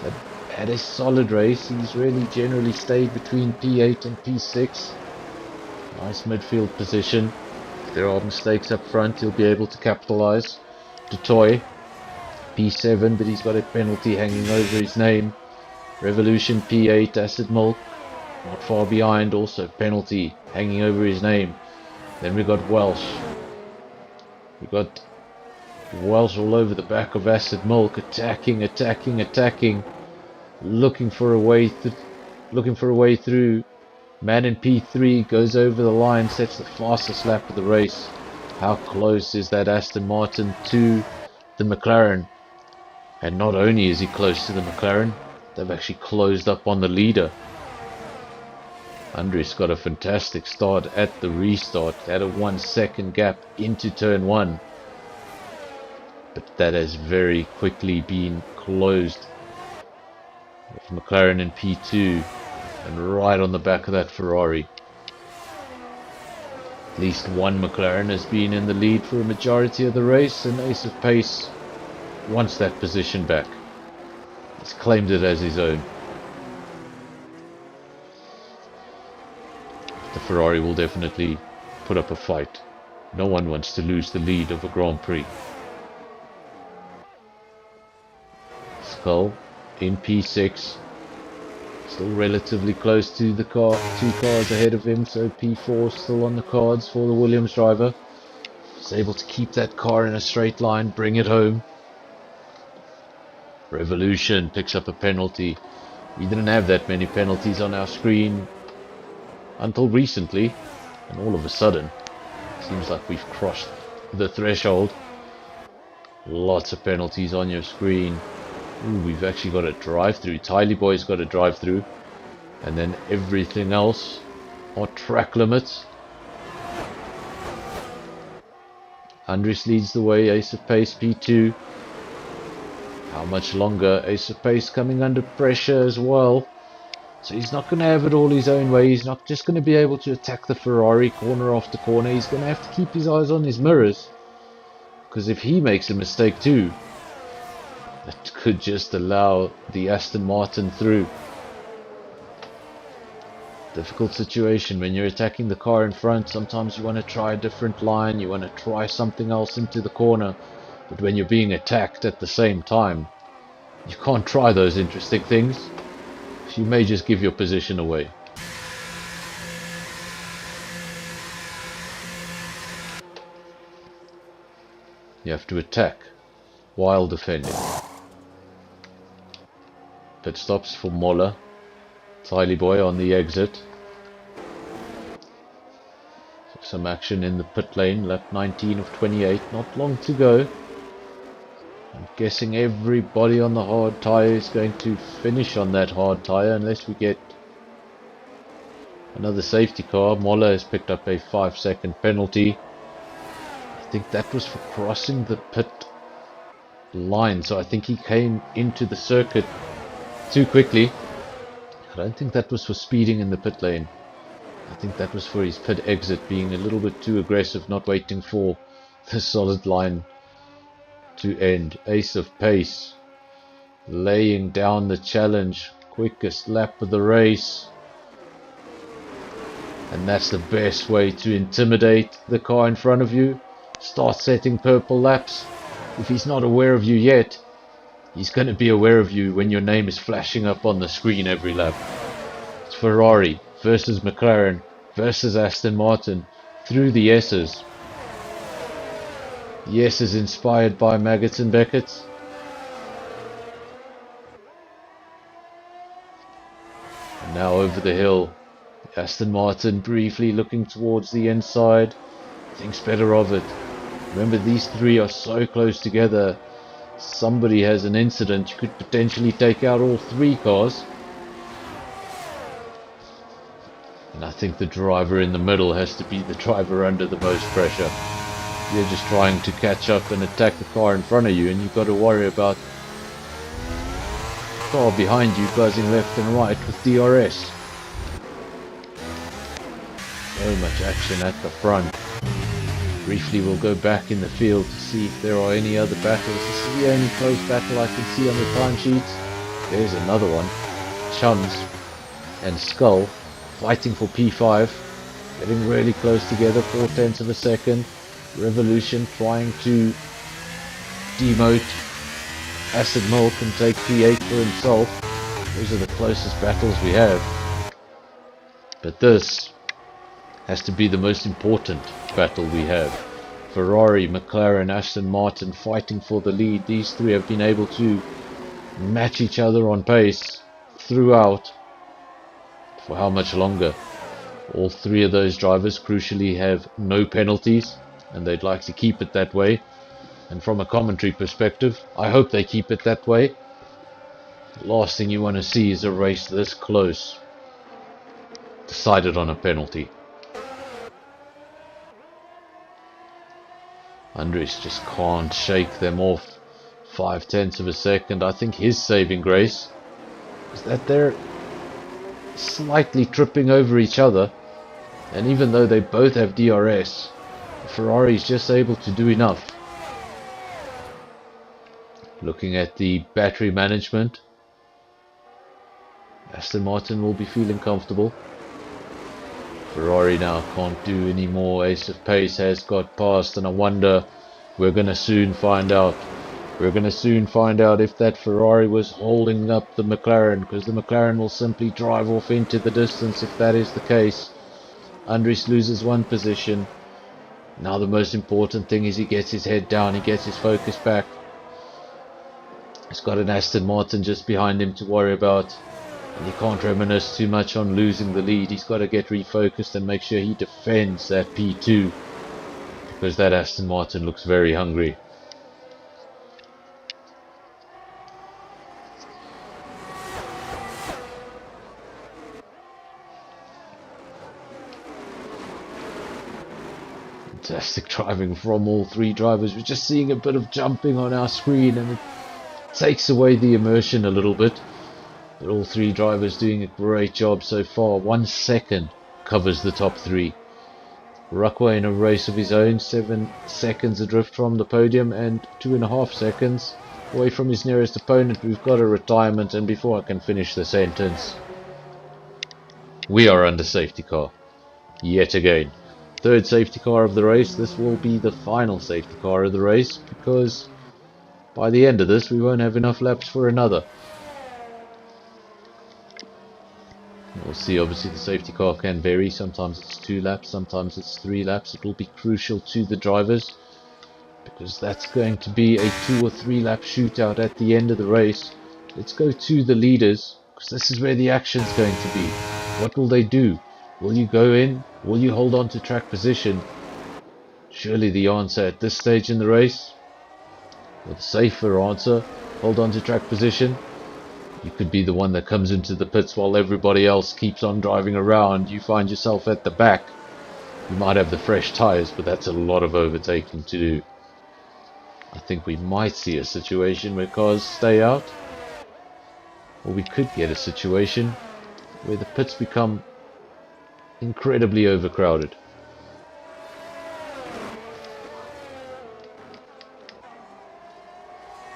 He's had a solid race. He's really generally stayed between P8 and P6. Nice midfield position. If there are mistakes up front, he'll be able to capitalize. Dutoy, P7, but he's got a penalty hanging over his name. Revolution, P8, Acid Milk, not far behind, also penalty hanging over his name. Then we got Welsh. We got Welsh all over the back of Acid Milk, attacking, looking for a way through. Man in P3 goes over the line, sets the fastest lap of the race. How close is that Aston Martin to the McLaren? And not only is he close to the McLaren, they've actually closed up on the leader. Andres got a fantastic start at the restart, had a 1 second gap into turn 1. But that has very quickly been closed. With McLaren in P2 and right on the back of that Ferrari. At least one McLaren has been in the lead for a majority of the race, and Ace of Pace wants that position back. He's claimed it as his own. The Ferrari will definitely put up a fight. No one wants to lose the lead of a Grand Prix. Skull in P6. Still relatively close to the car, 2 cars ahead of him, so P4 still on the cards for the Williams driver. He's able to keep that car in a straight line, bring it home. Revolution picks up a penalty. We didn't have that many penalties on our screen until recently, and all of a sudden, seems like we've crossed the threshold. Lots of penalties on your screen. Ooh, we've actually got a drive-through. Tylee Boy's got a drive-through. And then everything else are track limits. Andres leads the way, Ace of Pace P2. How much longer? Ace of Pace coming under pressure as well. So he's not going to have it all his own way. He's not just going to be able to attack the Ferrari corner after corner. He's going to have to keep his eyes on his mirrors. Because if he makes a mistake too, that could just allow the Aston Martin through. Difficult situation when you're attacking the car in front. Sometimes you want to try a different line, you want to try something else into the corner, but when you're being attacked at the same time, you can't try those interesting things. So you may just give your position away. You have to attack while defending. Pit stops for Moller. Tylee Boy on the exit. Some action in the pit lane, lap 19 of 28, not long to go. I'm guessing everybody on the hard tyre is going to finish on that hard tyre unless we get another safety car. Moller has picked up a 5-second penalty. I think that was for crossing the pit line, so I think he came into the circuit too quickly. I don't think that was for speeding in the pit lane. I think that was for his pit exit, being a little bit too aggressive, not waiting for the solid line to end. Ace of Pace laying down the challenge. Quickest lap of the race. And that's the best way to intimidate the car in front of you. Start setting purple laps. If he's not aware of you yet, he's going to be aware of you when your name is flashing up on the screen every lap. It's Ferrari versus McLaren versus Aston Martin through the S's. The S is inspired by Maggots and Beckett. And now over the hill. Aston Martin briefly looking towards the inside. Thinks better of it. Remember, these three are so close together. Somebody has an incident, you could potentially take out all 3 cars. And I think the driver in the middle has to be the driver under the most pressure. You're just trying to catch up and attack the car in front of you, and you've got to worry about the car behind you buzzing left and right with DRS. So much action at the front. Briefly we'll go back in the field to see if there are any other battles. This is the only close battle I can see on the timesheets. There's another one. Chums and Skull fighting for P5. Getting really close together, 0.4 of a second. Revolution trying to demote Acid Milk and take P8 for himself. Those are the closest battles we have. But this has to be the most important battle we have. Ferrari, McLaren, Aston Martin fighting for the lead. These three have been able to match each other on pace throughout. For how much longer? All 3 of those drivers crucially have no penalties. and they'd like to keep it that way. And from a commentary perspective, I hope they keep it that way. The last thing you want to see is a race this close, decided on a penalty. Andres just can't shake them off. 0.5 of a second. I think his saving grace is that they're slightly tripping over each other, and even though they both have DRS, Ferrari is just able to do enough. Looking at the battery management, Aston Martin will be feeling comfortable. Ferrari now can't do any more. Ace of Pace has got past, and I wonder, we're going to soon find out. We're going to soon find out if that Ferrari was holding up the McLaren, because the McLaren will simply drive off into the distance if that is the case. Andres loses one position. Now the most important thing is he gets his head down, he gets his focus back. He's got an Aston Martin just behind him to worry about, and he can't reminisce too much on losing the lead. He's got to get refocused and make sure he defends that P2, because that Aston Martin looks very hungry. Fantastic driving from all three drivers. We're just seeing a bit of jumping on our screen, and it takes away the immersion a little bit. But all three drivers doing a great job so far. 1 second covers the top three. Ruckway in a race of his own, 7 seconds adrift from the podium and 2.5 seconds away from his nearest opponent. We've got a retirement, and before I can finish the sentence, we are under safety car yet again. Third safety car of the race. This will be the final safety car of the race, because by the end of this we won't have enough laps for another. We'll see. Obviously the safety car can vary. Sometimes it's 2 laps, sometimes it's 3 laps. It will be crucial to the drivers, because that's going to be a 2 or 3 lap shootout at the end of the race. Let's go to the leaders, because this is where the action's going to be. What will they do? Will you go in? Will you hold on to track position? Surely the answer at this stage in the race, or the safer answer, hold on to track position. You could be the one that comes into the pits while everybody else keeps on driving around. You find yourself at the back. You might have the fresh tyres, but that's a lot of overtaking to do. I think we might see a situation where cars stay out, or we could get a situation where the pits become incredibly overcrowded.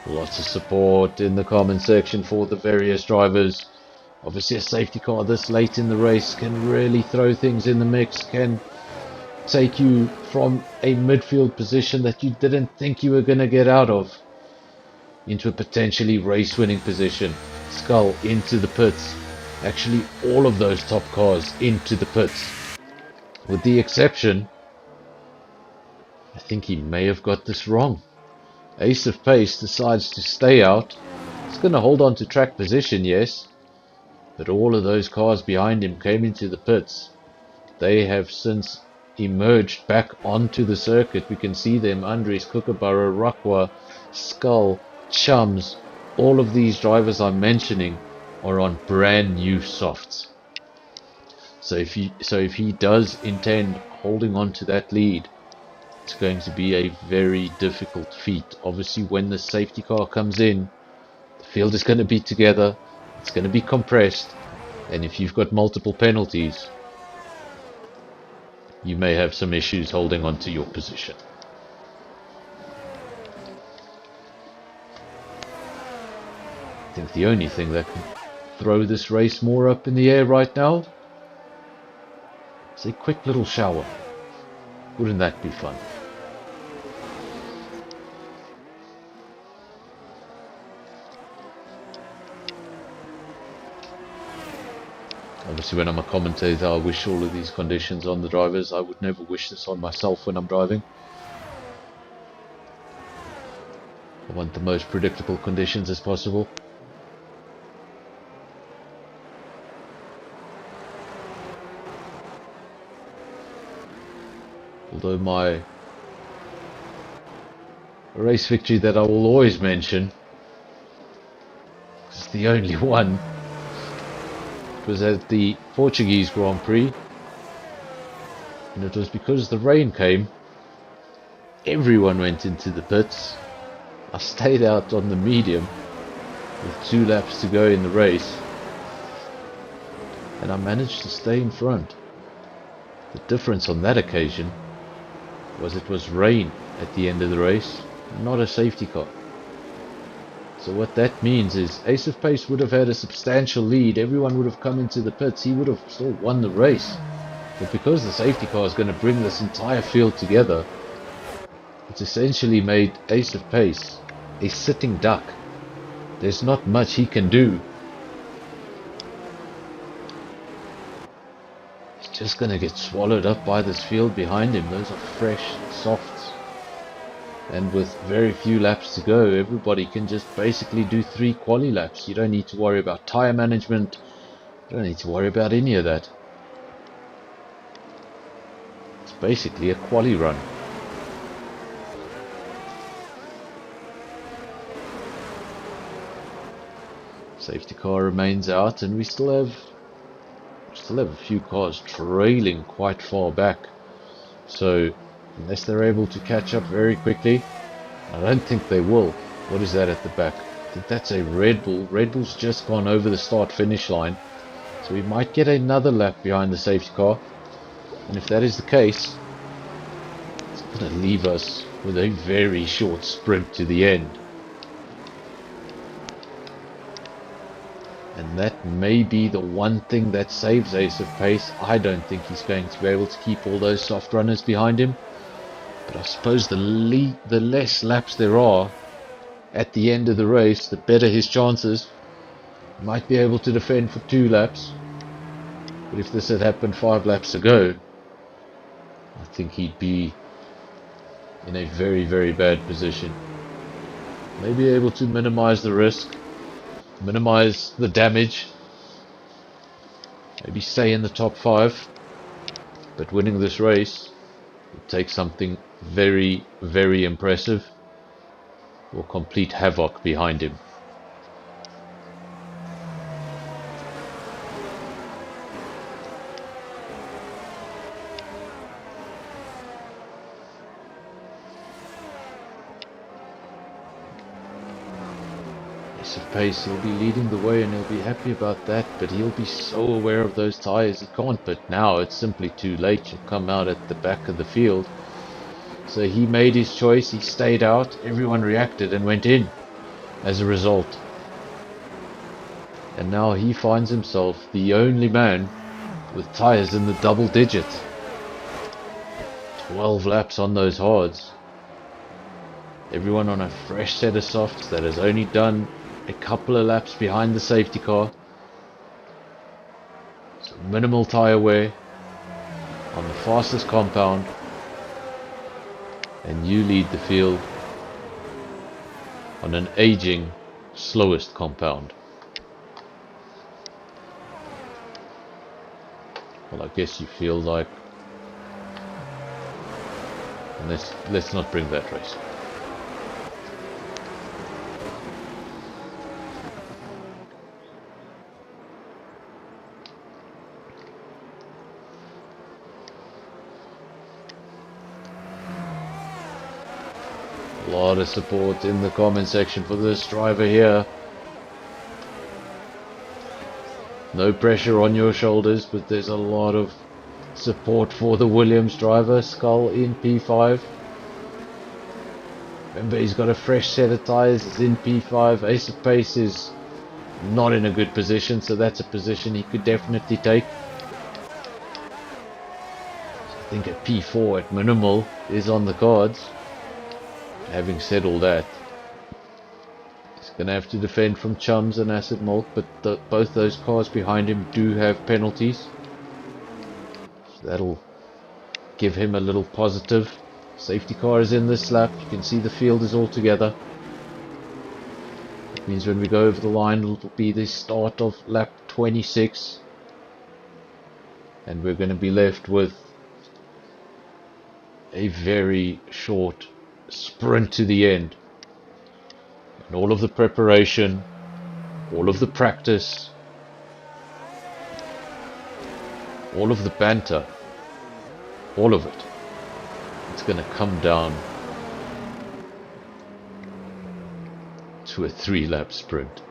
Lots of support in the comment section for the various drivers. Obviously a safety car this late in the race can really throw things in the mix, can take you from a midfield position that you didn't think you were going to get out of into a potentially race-winning position. Skull into the pits. Actually all of those top cars into the pits, with the exception, I think he may have got this wrong. Ace of Pace decides to stay out. He's going to hold on to track position, yes, but all of those cars behind him came into the pits. They have since emerged back onto the circuit. We can see them: Andres, Kookaburra, Rockwell, Skull, Chums. All of these drivers I'm mentioning are on brand new softs. So if he does intend holding on to that lead, it's going to be a very difficult feat. Obviously when the safety car comes in, the field is going to be together, it's going to be compressed, and if you've got multiple penalties, you may have some issues holding on to your position. I think the only thing that can throw this race more up in the air right now is a quick little shower. Wouldn't that be fun? Obviously when I'm a commentator I wish all of these conditions on the drivers. I would never wish this on myself when I'm driving. I want the most predictable conditions as possible. Although my a race victory that I will always mention. It's the only one. It was at the Portuguese Grand Prix, and it was because the rain came. Everyone went into the pits. I stayed out on the medium with 2 laps to go in the race, and I managed to stay in front. The difference on that occasion was it was rain at the end of the race, not a safety car. So what that means is Ace of Pace would have had a substantial lead, everyone would have come into the pits, he would have still won the race. But because the safety car is going to bring this entire field together, it's essentially made Ace of Pace a sitting duck. There's not much he can do. He's just going to get swallowed up by this field behind him. Those are fresh softs. And with very few laps to go, everybody can just basically do 3 quali laps. You don't need to worry about tyre management. You don't need to worry about any of that. It's basically a quali run. Safety car remains out, and we still have a few cars trailing quite far back. So unless they're able to catch up very quickly, I don't think they will. What is that at the back? I think that's a Red Bull. Red Bull's just gone over the start-finish line, so we might get another lap behind the safety car. And if that is the case, it's going to leave us with a very short sprint to the end. And that may be the one thing that saves Ace of Pace. I don't think he's going to be able to keep all those soft runners behind him. But I suppose the less laps there are at the end of the race, the better his chances. He might be able to defend for 2 laps. But if this had happened 5 laps ago, I think he'd be in a very, very bad position. Maybe able to minimize the risk, minimize the damage, maybe stay in the top 5, but winning this race would take something very, very impressive or complete havoc behind him. Ace of Pace, he'll be leading the way and he'll be happy about that, but he'll be so aware of those tyres, he can't. But now it's simply too late. You'll come out at the back of the field. So he made his choice, he stayed out, everyone reacted and went in as a result. And now he finds himself the only man with tyres in the double digits. 12 laps on those hards. Everyone on a fresh set of softs that has only done a couple of laps behind the safety car. So minimal tyre wear on the fastest compound, and you lead the field on an aging slowest compound. Well, I guess you feel like, and let's not bring that race. A lot of support in the comment section for this driver here. No pressure on your shoulders, but there's a lot of support for the Williams driver. Skull in P5. Remember, he's got a fresh set of tyres, he's in P5. Ace of Pace is not in a good position, so that's a position he could definitely take. I think a P4 at minimal is on the cards. Having said all that, he's going to have to defend from Chums and Acid Malt, but both those cars behind him do have penalties. So that'll give him a little positive. Safety car is in this lap. You can see the field is all together. That means when we go over the line, it'll be the start of lap 26. And we're going to be left with a very short sprint to the end. And all of the preparation, all of the practice, all of the banter, all of it, it's going to come down to a 3-lap sprint.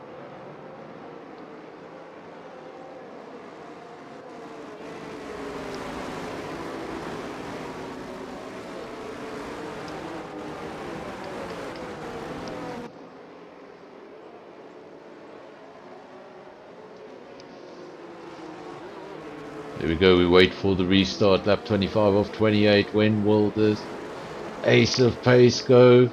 There we go, we wait for the restart, lap 25 of 28. When will the ace of pace go?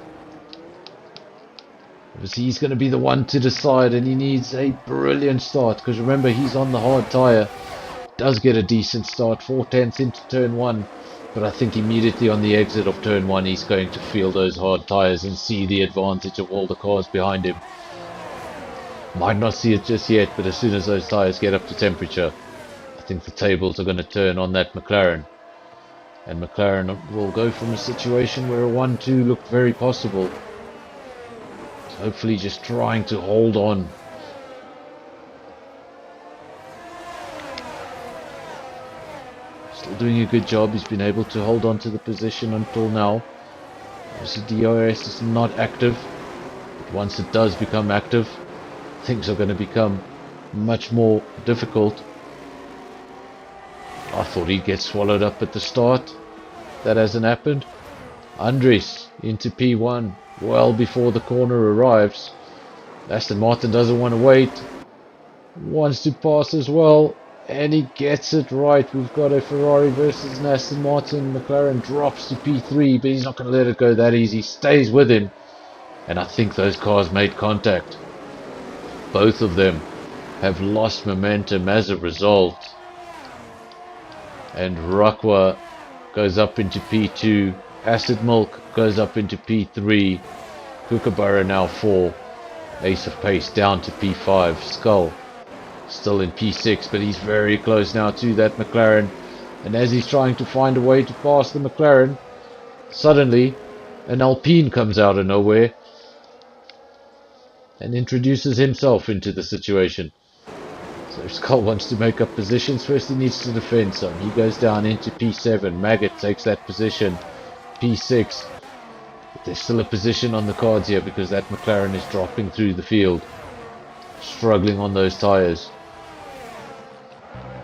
Obviously he's going to be the one to decide, and he needs a brilliant start, because remember, he's on the hard tyre. Does get a decent start, 4/10 into turn 1, but I think immediately on the exit of turn 1 he's going to feel those hard tyres and see the advantage of all the cars behind him. Might not see it just yet, but as soon as those tyres get up to temperature, I think the tables are going to turn on that McLaren, and McLaren will go from a situation where a 1-2 looked very possible to hopefully just trying to hold on. Still doing a good job. He's been able to hold on to the position until now. Obviously DRS is not active, but once it does become active, things are going to become much more difficult. I thought he'd get swallowed up at the start. That hasn't happened. Andres into P1 well before the corner arrives. Aston Martin doesn't want to wait. Wants to pass as well. And he gets it right. We've got a Ferrari versus an Aston Martin. McLaren drops to P3, but he's not going to let it go that easy. Stays with him. And I think those cars made contact. Both of them have lost momentum as a result. And Rockwell goes up into P2, Acid Milk goes up into P3, Kookaburra now 4, Ace of Pace down to P5, Skull still in P6, but he's very close now to that McLaren, and as he's trying to find a way to pass the McLaren, suddenly an Alpine comes out of nowhere and introduces himself into the situation. So if Skull wants to make up positions, first he needs to defend some. He goes down into P7. Maggot takes that position. P6. But there's still a position on the cards here because that McLaren is dropping through the field. Struggling on those tyres.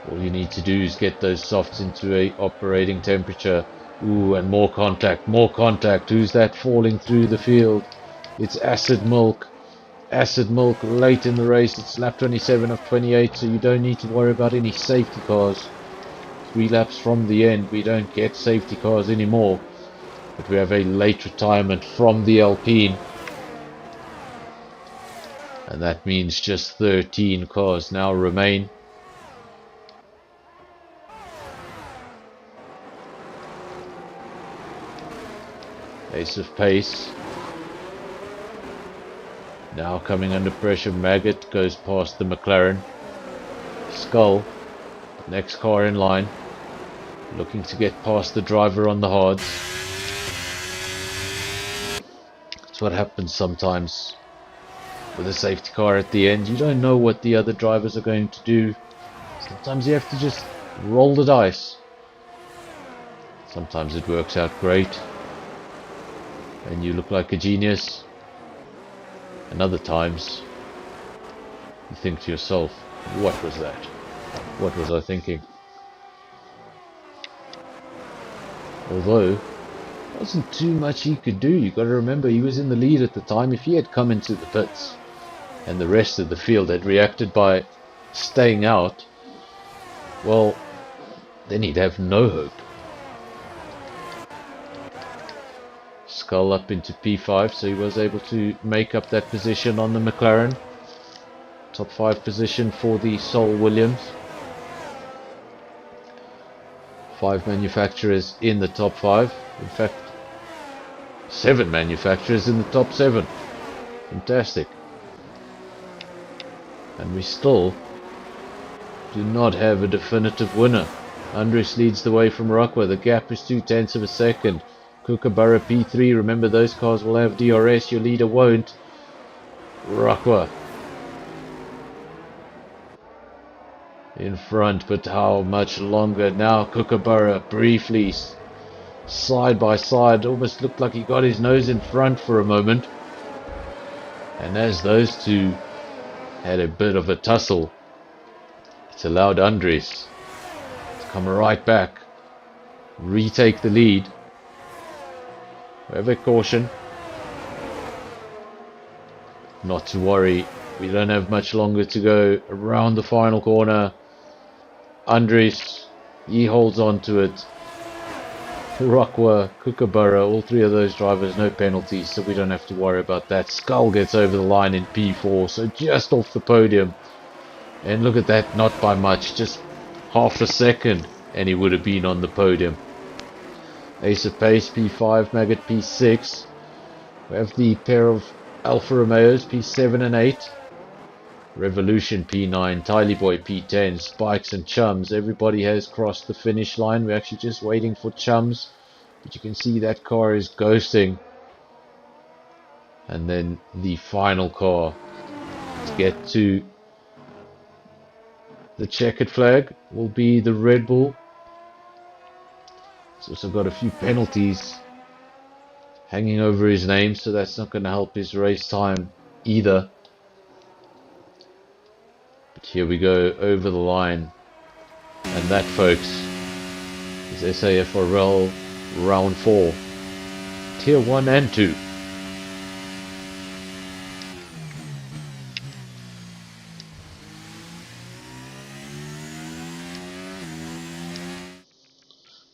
All you need to do is get those softs into a operating temperature. Ooh, and more contact. More contact. Who's that falling through the field? It's Acid Milk. Acid Milk late in the race. It's lap 27 of 28, so you don't need to worry about any safety cars. 3 laps from the end, we don't get safety cars anymore, but we have a late retirement from the Alpine, and that means just 13 cars now remain. Ace of Pace now coming under pressure. Maggot goes past the McLaren. Skull, next car in line, looking to get past the driver on the hards. That's what happens sometimes with a safety car at the end. You don't know what the other drivers are going to do. Sometimes you have to just roll the dice. Sometimes it works out great and you look like a genius. And other times, you think to yourself, what was that? What was I thinking? Although, there wasn't too much he could do. You've got to remember, he was in the lead at the time. If he had come into the pits, and the rest of the field had reacted by staying out, well, then he'd have no hope. Skull up into P5, so he was able to make up that position on the McLaren. Top 5 position for the Sol Williams. 5 manufacturers in the top 5. In fact, 7 manufacturers in the top 7. Fantastic. And we still do not have a definitive winner. Andres leads the way from Rockwell. The gap is 0.2 of a second. Kookaburra P3, remember those cars will have DRS, your leader won't. Rockwell in front, but how much longer now? Kookaburra briefly side by side, almost looked like he got his nose in front for a moment. And as those two had a bit of a tussle, it's allowed Andres to come right back, retake the lead. Have a caution. Not to worry, we don't have much longer to go around the final corner. Andres, he holds on to it. Rockwell, Kookaburra, all three of those drivers, no penalties, so we don't have to worry about that. Skull gets over the line in P4, so just off the podium. And look at that, not by much, just half a second, and he would have been on the podium. Ace of Pace, P5, Maggot, P6. We have the pair of Alfa Romeos, P7 and 8. Revolution, P9, Tiley Boy, P10, Spikes and Chums. Everybody has crossed the finish line. We're actually just waiting for Chums. But you can see that car is ghosting. And then the final car to get to the checkered flag will be the Red Bull. It's also got a few penalties hanging over his name, so that's not going to help his race time either. But here we go over the line, and that, folks, is SAFRL round 4, tier 1 and 2.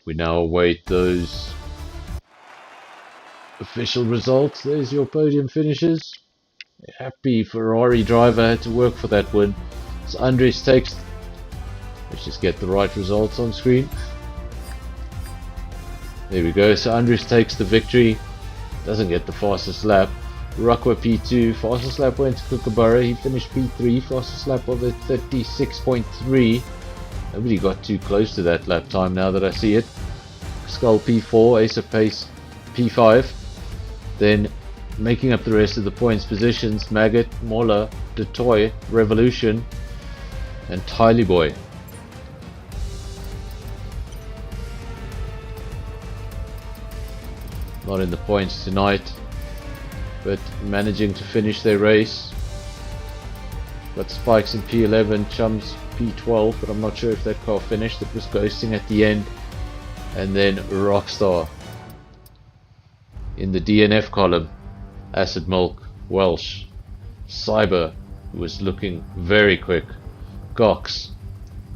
We now await those official results. There's your podium finishes. Happy Ferrari driver had to work for that win. So Andres takes, let's just get the right results on screen. There we go. So Andres takes the victory. Doesn't get the fastest lap. Rockwell P2, fastest lap went to Kookaburra. He finished P3, fastest lap of it 36.3. Nobody got too close to that lap time now that I see it. Skull P4, Ace of Pace P5. Then making up the rest of the points positions, Maggot, Mola, Detoy, Revolution, and Tiley Boy. Not in the points tonight, but managing to finish their race. Got Spikes in P11, Chums P12, but I'm not sure if that car finished. It was ghosting at the end. And then Rockstar in the DNF column. Acid Milk, Welsh, Cyber, who was looking very quick, Cox,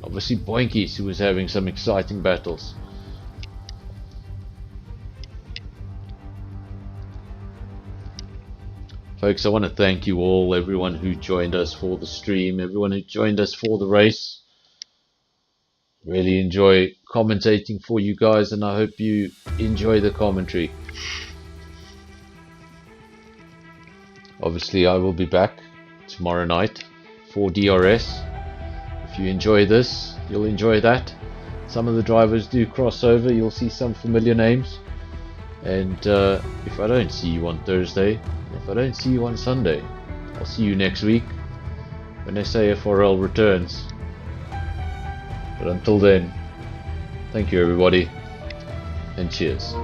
obviously Boinkies, who was having some exciting battles. Folks, I want to thank you all, everyone who joined us for the stream, everyone who joined us for the race. Really enjoy commentating for you guys, and I hope you enjoy the commentary. Obviously, I will be back tomorrow night for DRS. If you enjoy this, you'll enjoy that. Some of the drivers do cross over. You'll see some familiar names. And if I don't see you on Thursday, if I don't see you on Sunday, I'll see you next week when SAFRL returns. But until then, thank you everybody, and cheers.